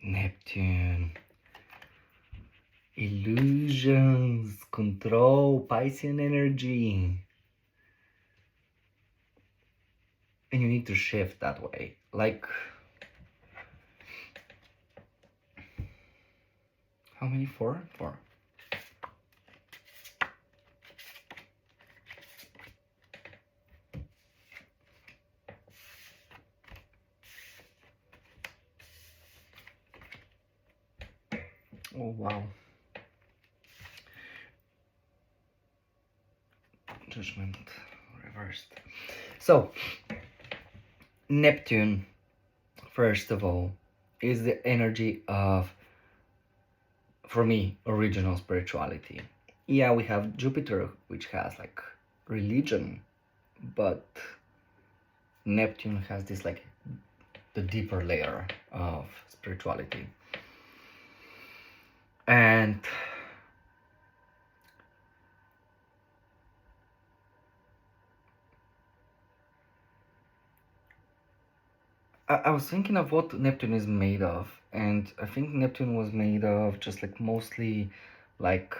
Neptune. Illusions, control, Piscean energy. And you need to shift that way. Like, how many? Four? Four. Oh, wow. Judgment reversed. So, Neptune, first of all, is the energy of, for me, original spirituality. Yeah, we have Jupiter, which has like religion, but Neptune has this like the deeper layer of spirituality. And I was thinking of what Neptune is made of, and I think Neptune was made of just like mostly like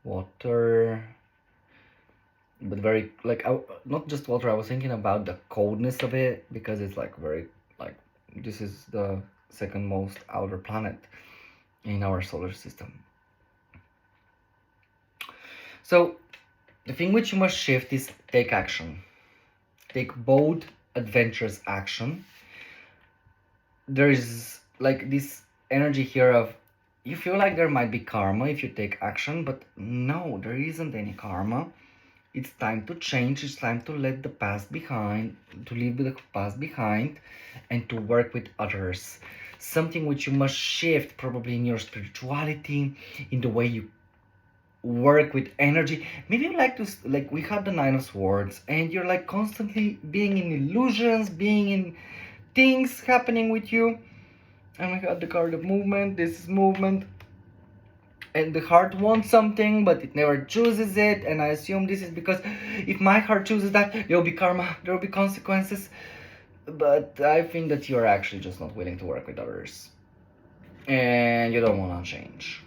water, but very like not just water. I was thinking about the coldness of it, because it's like very like, this is the second most outer planet in our solar system. So the thing which you must shift is take action. Take bold, adventurous action. There is like this energy here of you feel like there might be karma if you take action, but no, there isn't any karma. It's time to change. It's time to let the past behind, to leave the past behind, and to work with others. Something which you must shift probably in your spirituality, in the way you work with energy. Maybe you like to like we have the Nine of Swords, and you're like constantly being in illusions, being in things happening with you. And we got the card of movement. This is movement, and the heart wants something but it never chooses it, and I assume this is because if my heart chooses that, there will be karma, there will be consequences. But I think that you're actually just not willing to work with others, and you don't want to change.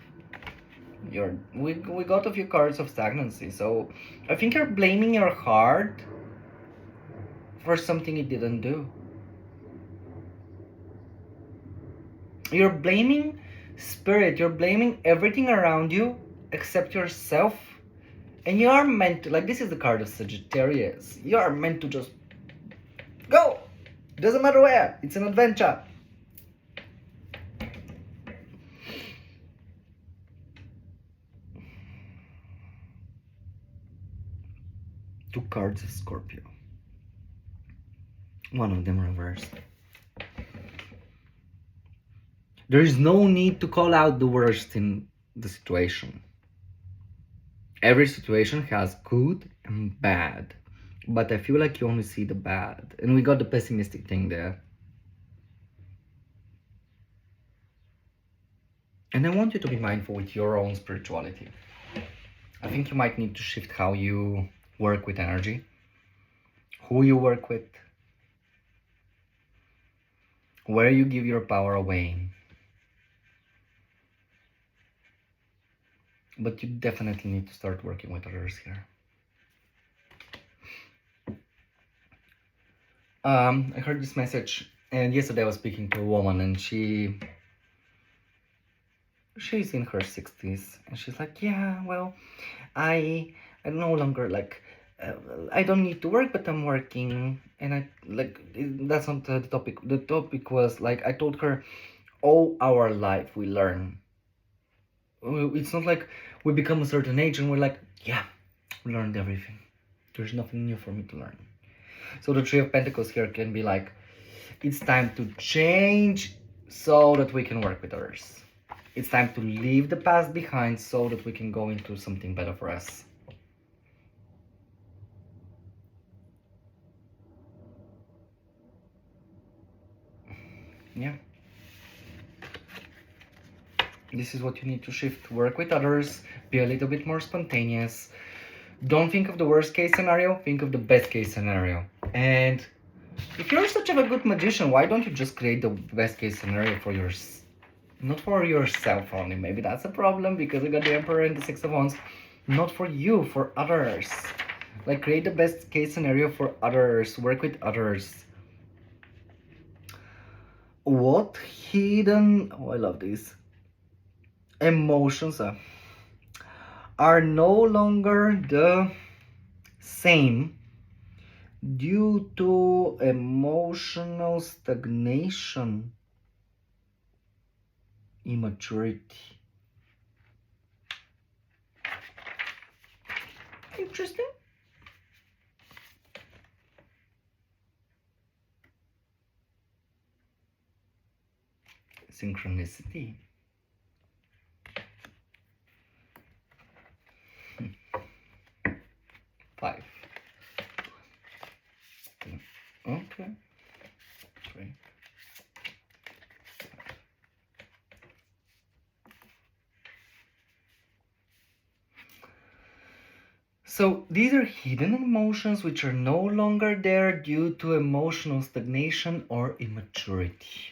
We got a few cards of stagnancy, so I think you're blaming your heart for something it didn't do. You're blaming spirit, you're blaming everything around you except yourself. And you are meant to, like, this is the card of Sagittarius. You are meant to just go. Doesn't matter where. It's an adventure. Two cards of Scorpio. One of them reversed. There is no need to call out the worst in the situation. Every situation has good and bad. But I feel like you only see the bad. And we got the pessimistic thing there. And I want you to be mindful with your own spirituality. I think you might need to shift how you work with energy, who you work with, where you give your power away. But you definitely need to start working with others here. I heard this message, and yesterday I was speaking to a woman, and she's in her 60s, and she's like, yeah, well, I no longer like, I don't need to work, but I'm working. And I like, that's not the topic. The topic was like, I told her, all our life we learn. It's not like we become a certain age and we're like, yeah, we learned everything. There's nothing new for me to learn. So the Three of Pentacles here can be like, it's time to change so that we can work with others. It's time to leave the past behind so that we can go into something better for us. Yeah. This is what you need to shift. Work with others, be a little bit more spontaneous. Don't think of the worst case scenario, think of the best case scenario. And if you're such a good magician, why don't you just create the best case scenario for not for yourself only? Maybe that's a problem because you got the Emperor and the Six of Wands. Not for you, for others. Like, create the best case scenario for others, work with others. What hidden, oh, I love this, emotions are no longer the same due to emotional stagnation, immaturity. Interesting. Synchronicity. Five. Okay. Three. So these are hidden emotions which are no longer there due to emotional stagnation or immaturity.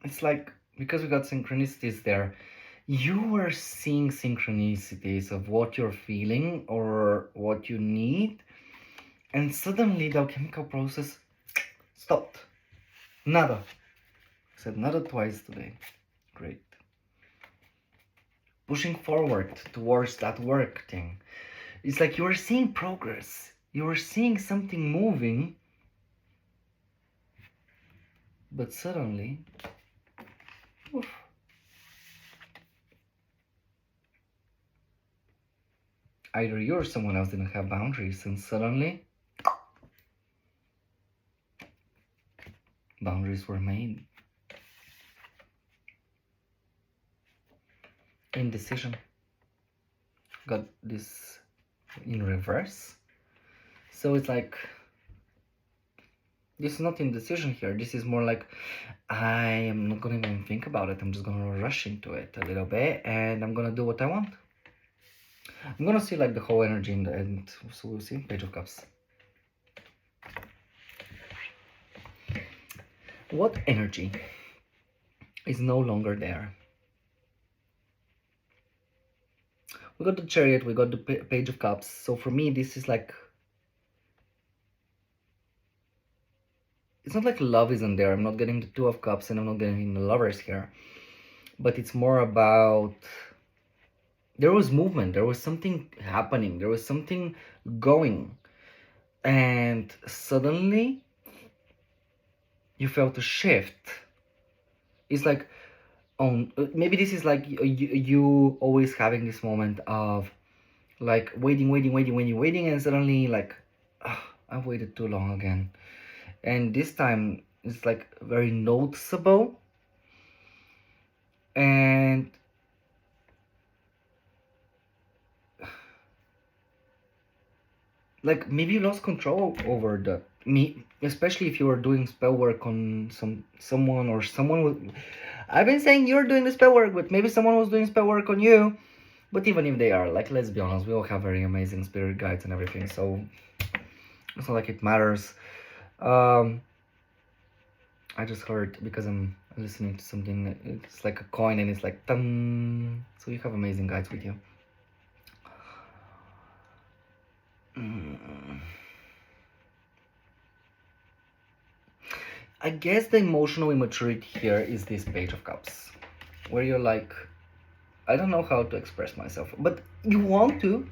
It's like, because we got synchronicities there, you were seeing synchronicities of what you're feeling or what you need, and suddenly the alchemical process stopped. Nada. Said not twice today. Great. Pushing forward towards that work thing. It's like you are seeing progress. You are seeing something moving. But suddenly, oof, either you or someone else didn't have boundaries, and suddenly boundaries were made. Indecision. Got this in reverse. So it's like, this is not indecision here. This is more like, I am not gonna even think about it. I'm just gonna rush into it a little bit, and I'm gonna do what I want. I'm gonna see like the whole energy in the end. So we'll see. Page of Cups. What energy is no longer there? We got the Chariot, we got the Page of Cups. So for me, this is like, it's not like love isn't there. I'm not getting the Two of Cups and I'm not getting the Lovers here. But it's more about, there was movement, there was something happening, there was something going. And suddenly, you felt a shift. It's like, maybe this is like you always having this moment of like waiting, and suddenly like, I've waited too long again. And this time it's like very noticeable, and like maybe you lost control over the me, especially if you were doing spell work on someone, or someone was, I've been saying you're doing the spell work, but maybe someone was doing spell work on you. But even if they are, like, let's be honest, we all have very amazing spirit guides and everything, so it's not like it matters. I just heard, because I'm listening to something, it's like a coin and it's like dun. So you have amazing guides with you. I guess the emotional immaturity here is this Page of Cups, where you're like, I don't know how to express myself, but you want to,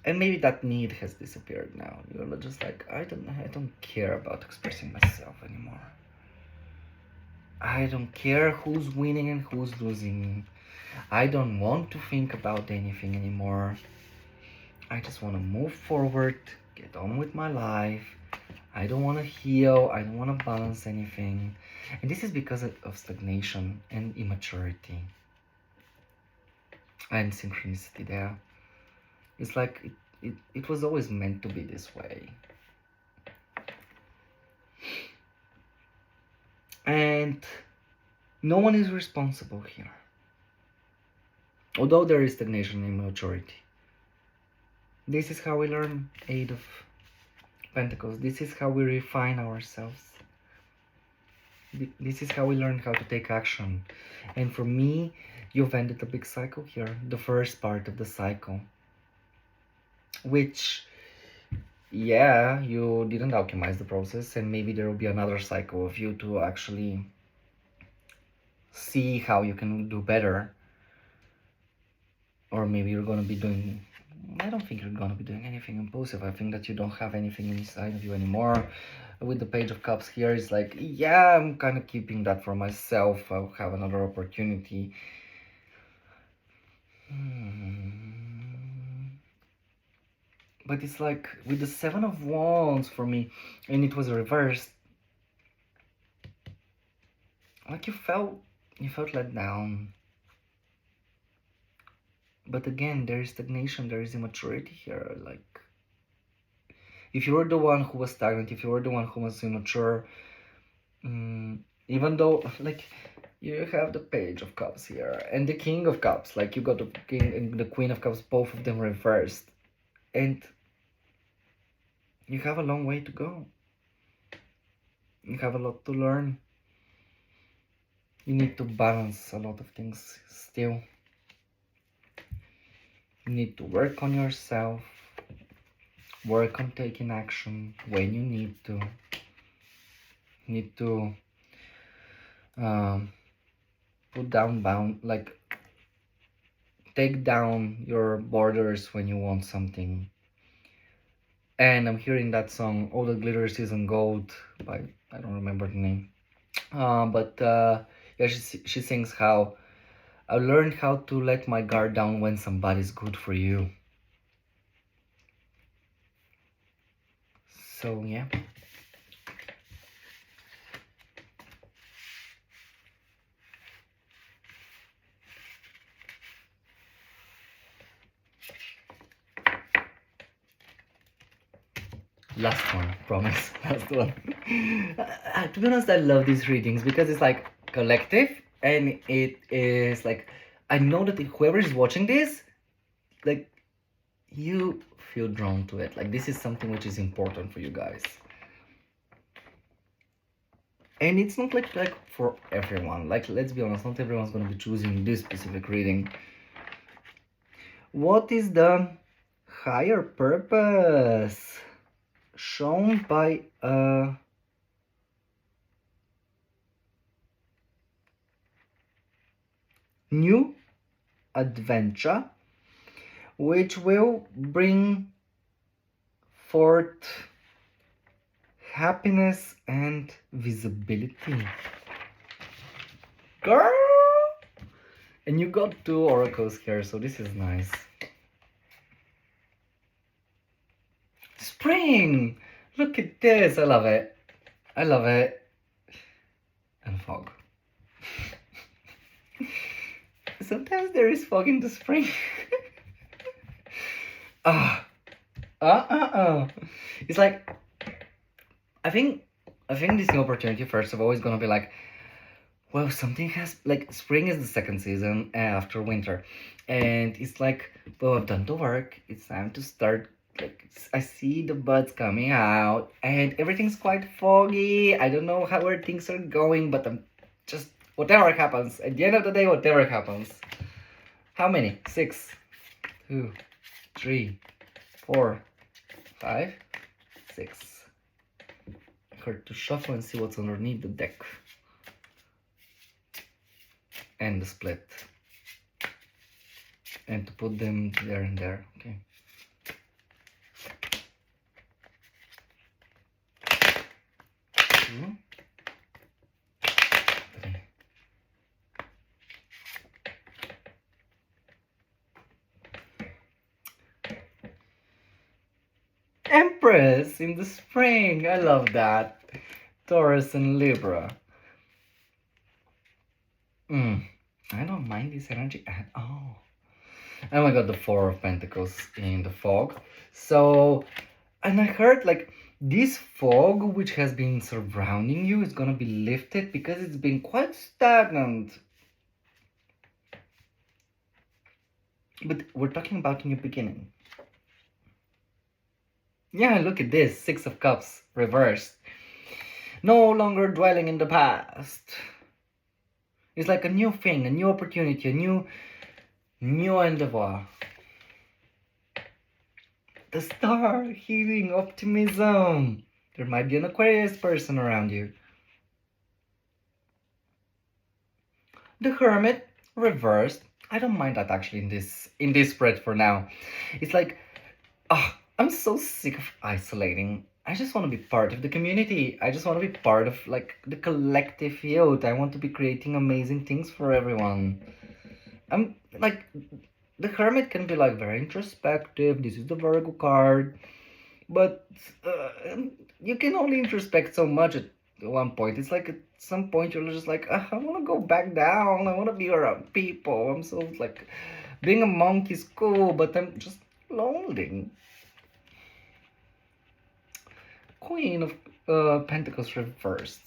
and maybe that need has disappeared now. You're just like, I don't care about expressing myself anymore. I don't care who's winning and who's losing. I don't want to think about anything anymore. I just want to move forward, get on with my life. I don't want to heal. I don't want to balance anything. And this is because of stagnation and immaturity and synchronicity there. It's like it was always meant to be this way. And no one is responsible here. Although there is stagnation and immaturity. This is how we learn Eight of Pentacles. This is how we refine ourselves. This is how we learn how to take action. And for me, you've ended a big cycle here. The first part of the cycle. Which, yeah, you didn't alchemize the process, and maybe there will be another cycle of you to actually see how you can do better. Or maybe you're going to be doing, I don't think you're going to be doing anything impulsive. I think that you don't have anything inside of you anymore. With the Page of Cups here, it's like, yeah, I'm kind of keeping that for myself. I'll have another opportunity. But it's like with the Seven of Wands for me, and it was reversed. Like you felt let down. But again, there is stagnation, there is immaturity here. Like, if you were the one who was stagnant, if you were the one who was immature, even though, like, you have the Page of Cups here and the King of Cups, like you got the King and the Queen of Cups, both of them reversed, and you have a long way to go. You have a lot to learn. You need to balance a lot of things still. You need to work on yourself, work on taking action when you need to. need to um, put down bound, like take down your borders when you want something. And I'm hearing that song, "All the Glitters Isn't Gold" by, I don't remember the name. But yeah, she sings how I learned how to let my guard down when somebody's good for you. So yeah. Last one, promise. Last one. To be honest, I love these readings because it's like collective and it is like, I know that whoever is watching this, like, you feel drawn to it. Like, this is something which is important for you guys. And it's not like for everyone. Like, let's be honest, not everyone's gonna be choosing this specific reading. What is the higher purpose shown by a new adventure which will bring forth happiness and visibility? Girl! And you got two oracles here, so this is nice. Spring! Look at this, I love it. I love it. And fog. Sometimes there is fog in the spring. It's like, I think this new opportunity, first of all, is gonna be like, well, something has, like, spring is the second season after winter, and it's like, well, I've done the work, it's time to start. Like, I see the buds coming out and everything's quite foggy. I don't know how where things are going, but I'm just, whatever happens, at the end of the day, whatever happens. How many? 6, 2, 3, 4, 5, 6. I heard to shuffle and see what's underneath the deck. And the split. And to put them there and there. Okay. Two, 3. Empress in the spring. I love that. Taurus and Libra. I don't mind this energy at all. Oh my god, the Four of Pentacles in the fog. So, and I heard like this fog which has been surrounding you is gonna be lifted because it's been quite stagnant. But we're talking about a new beginning. Yeah, look at this, 6 of Cups reversed. No longer dwelling in the past. It's like a new thing, a new opportunity, a new endeavor. The star, healing, optimism. There might be an Aquarius person around you. The Hermit, reversed. I don't mind that actually in this spread for now. It's like, I'm so sick of isolating. I just want to be part of the community. I just want to be part of like the collective field. I want to be creating amazing things for everyone. I'm like, the Hermit can be like very introspective. This is the Virgo card, but you can only introspect so much at one point. It's like at some point you're just like, I want to go back down. I want to be around people. I'm so like, being a monk is cool, but I'm just lonely. Queen of Pentacles reversed.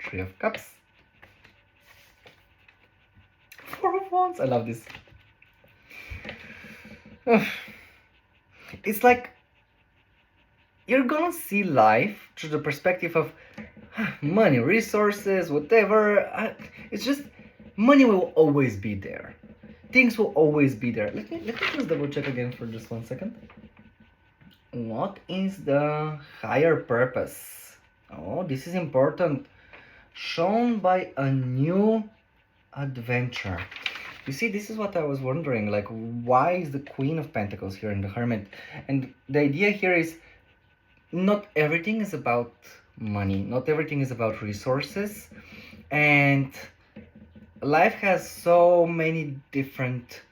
Three of Cups. Four of Wands. I love this. It's like you're gonna see life through the perspective of money, resources, whatever. It's just money will always be there. things will always be there. Let me just double check again for just 1 second. What is the higher purpose? Oh, this is important. Shown by a new adventure. You see, this is what I was wondering, like, why is the Queen of Pentacles here in the Hermit? And the idea here is not everything is about money, not everything is about resources, and life has so many different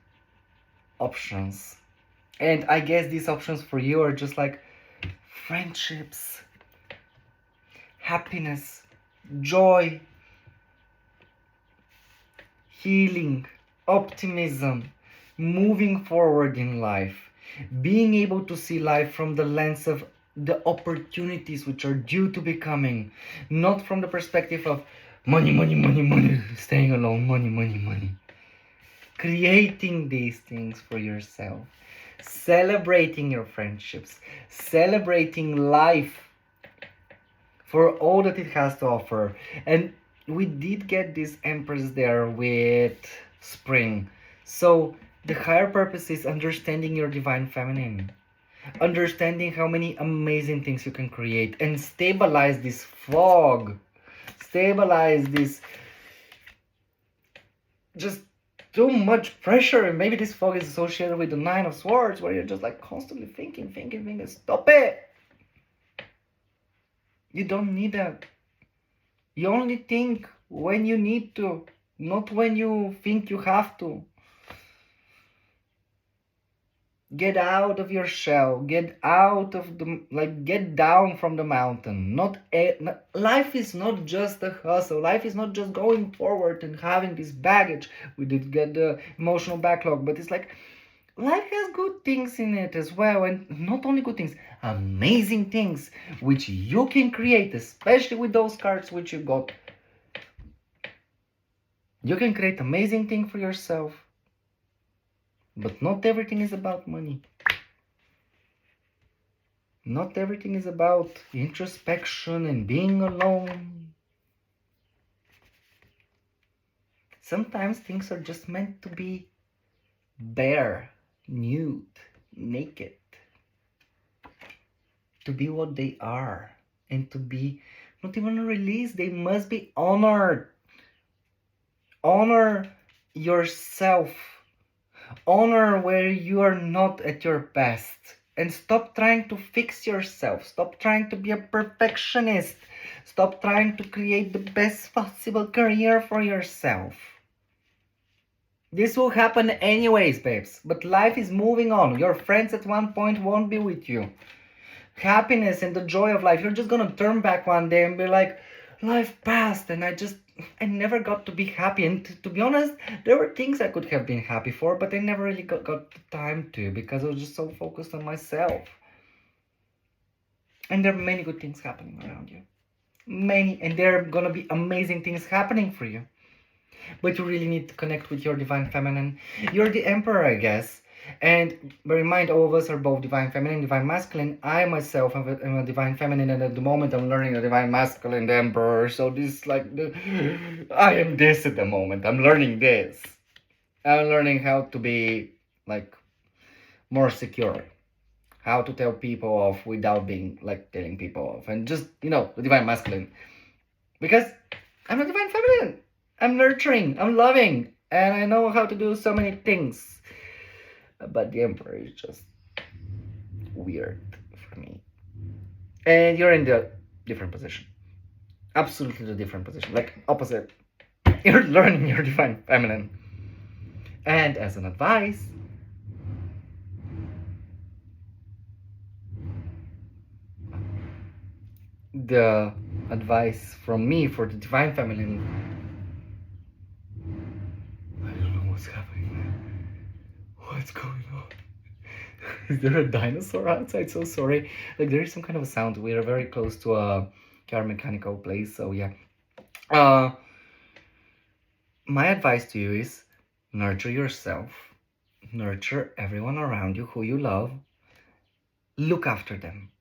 options. And I guess these options for you are just like friendships, happiness, joy, healing, optimism, moving forward in life, being able to see life from the lens of the opportunities which are due to be coming, not from the perspective of money, money, money, money, staying alone, money, money, money. Creating these things for yourself, celebrating your friendships, celebrating life for all that it has to offer. And we did get this Empress there with Spring. So the higher purpose is understanding your divine feminine, understanding how many amazing things you can create, and stabilize this fog, stabilize this just too much pressure. And maybe this fog is associated with the Nine of Swords, where you're just like constantly thinking. Stop it. You don't need that. You only think when you need to, not when you think you have to. Get out of your shell. Get out of the, get down from the mountain. Life is not just a hustle. Life is not just going forward and having this baggage. We did get the emotional backlog, but it's like, life has good things in it as well, and not only good things, amazing things which you can create, especially with those cards which you got. You can create amazing things for yourself, but not everything is about money. Not everything is about introspection and being alone. Sometimes things are just meant to be bare, nude, naked, to be what they are, and to be not even released. They must be honored. Honor yourself. Honor where you are not at your best, and stop trying to fix yourself. Stop trying to be a perfectionist. Stop trying to create the best possible career for yourself. This will happen anyways, babes, but life is moving on. Your friends at one point won't be with you. Happiness and the joy of life, you're just gonna turn back one day and be like, life passed and I never got to be happy. And to be honest, there were things I could have been happy for, but I never really got the time to, because I was just so focused on myself. And there are many good things happening around you. Many, and there are gonna be amazing things happening for you. But you really need to connect with your divine feminine. You're the emperor, I guess. And bear in mind, all of us are both divine feminine, divine masculine. I myself am a divine feminine, and at the moment I'm learning a divine masculine, the emperor. So this I am this at the moment. I'm learning this. I'm learning how to be more secure. How to tell people off without being telling people off. And just, the divine masculine. Because I'm a divine feminine. I'm nurturing, I'm loving, and I know how to do so many things. But the emperor is just weird for me. And you're in the different position. Absolutely the different position. Opposite. You're learning your divine feminine. And as an advice, the advice from me for the divine feminine, I don't know what's happening there. What's going on? Is there a dinosaur outside? So sorry. There is some kind of a sound. We are very close to a car mechanical place, so yeah. My advice to you is nurture yourself. Nurture everyone around you who you love. Look after them.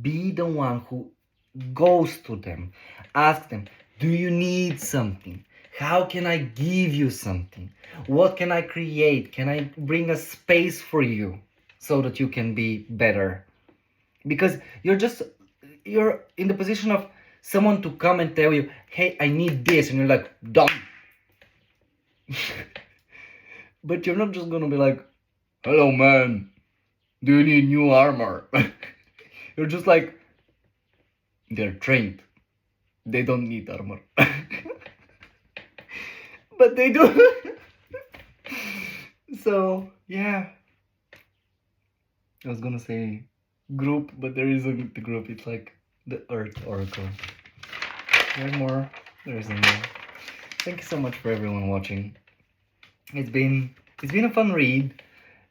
Be the one who goes to them. Ask them, do you need something? How can I give you something? What can I create? Can I bring a space for you so that you can be better? Because you're in the position of someone to come and tell you, hey, I need this, and you're like, done. But you're not just gonna be like, hello man, do you need new armor? You're just like, they're trained, they don't need armor. But they do. So yeah, I was gonna say group, but there isn't the group. It's like the Earth Oracle. There's more. There isn't more. Thank you so much for everyone watching. It's been a fun read,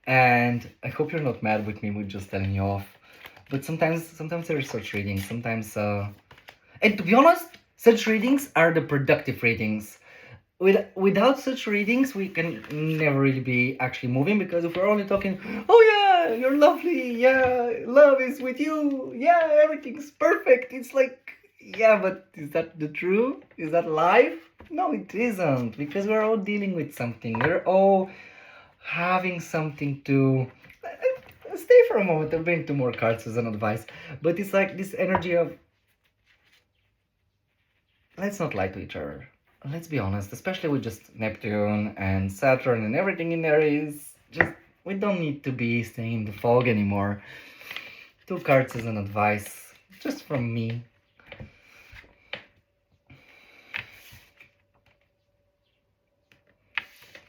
and I hope you're not mad with me with just telling you off. But sometimes there's such readings. Sometimes, and to be honest, such readings are the productive readings. Without such readings, we can never really be actually moving, because if we're only talking, oh yeah, you're lovely, yeah, love is with you, yeah, everything's perfect. It's like, yeah, but is that the truth? Is that life? No, it isn't, because we're all dealing with something. We're all having something to. Stay for a moment. I'll bring two more cards as an advice, but it's like this energy of, let's not lie to each other. Let's be honest, especially with just Neptune and Saturn and everything in there, is just, we don't need to be staying in the fog anymore. Two cards as an advice, just from me.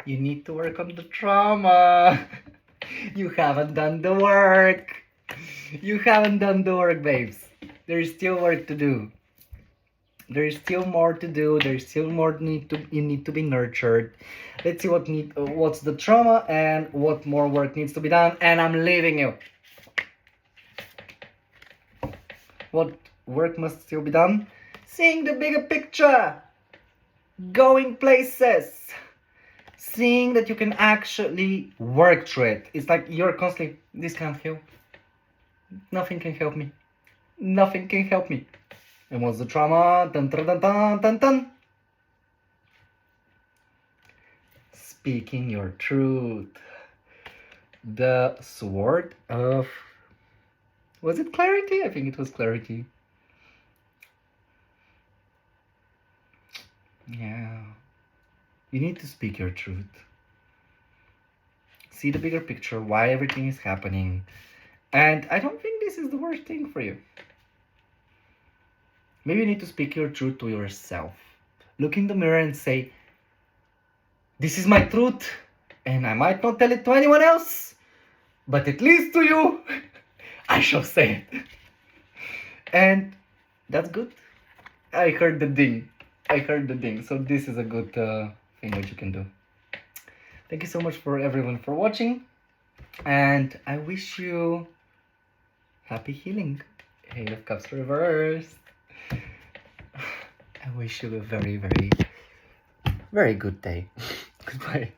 You need to work on the trauma. You haven't done the work. You haven't done the work, babes. There's still work to do. There's still more to do. There's still more you need to be nurtured. Let's see what's the trauma and what more work needs to be done. And I'm leaving you. What work must still be done? Seeing the bigger picture. Going places. Seeing that you can actually work through it. It's like you're constantly, this can't help. Nothing can help me. Nothing can help me. And what's the trauma? Dun, dun, dun, dun, dun, dun. Speaking your truth. The sword of... Was it clarity? I think it was clarity. Yeah. You need to speak your truth. See the bigger picture, why everything is happening. And I don't think this is the worst thing for you. Maybe you need to speak your truth to yourself. Look in the mirror and say, this is my truth, and I might not tell it to anyone else, but at least to you, I shall say it. And that's good. I heard the ding. So this is a good thing that you can do. Thank you so much for everyone for watching, and I wish you happy healing. Eight of Cups reversed. I wish you a very, very, very good day. Goodbye.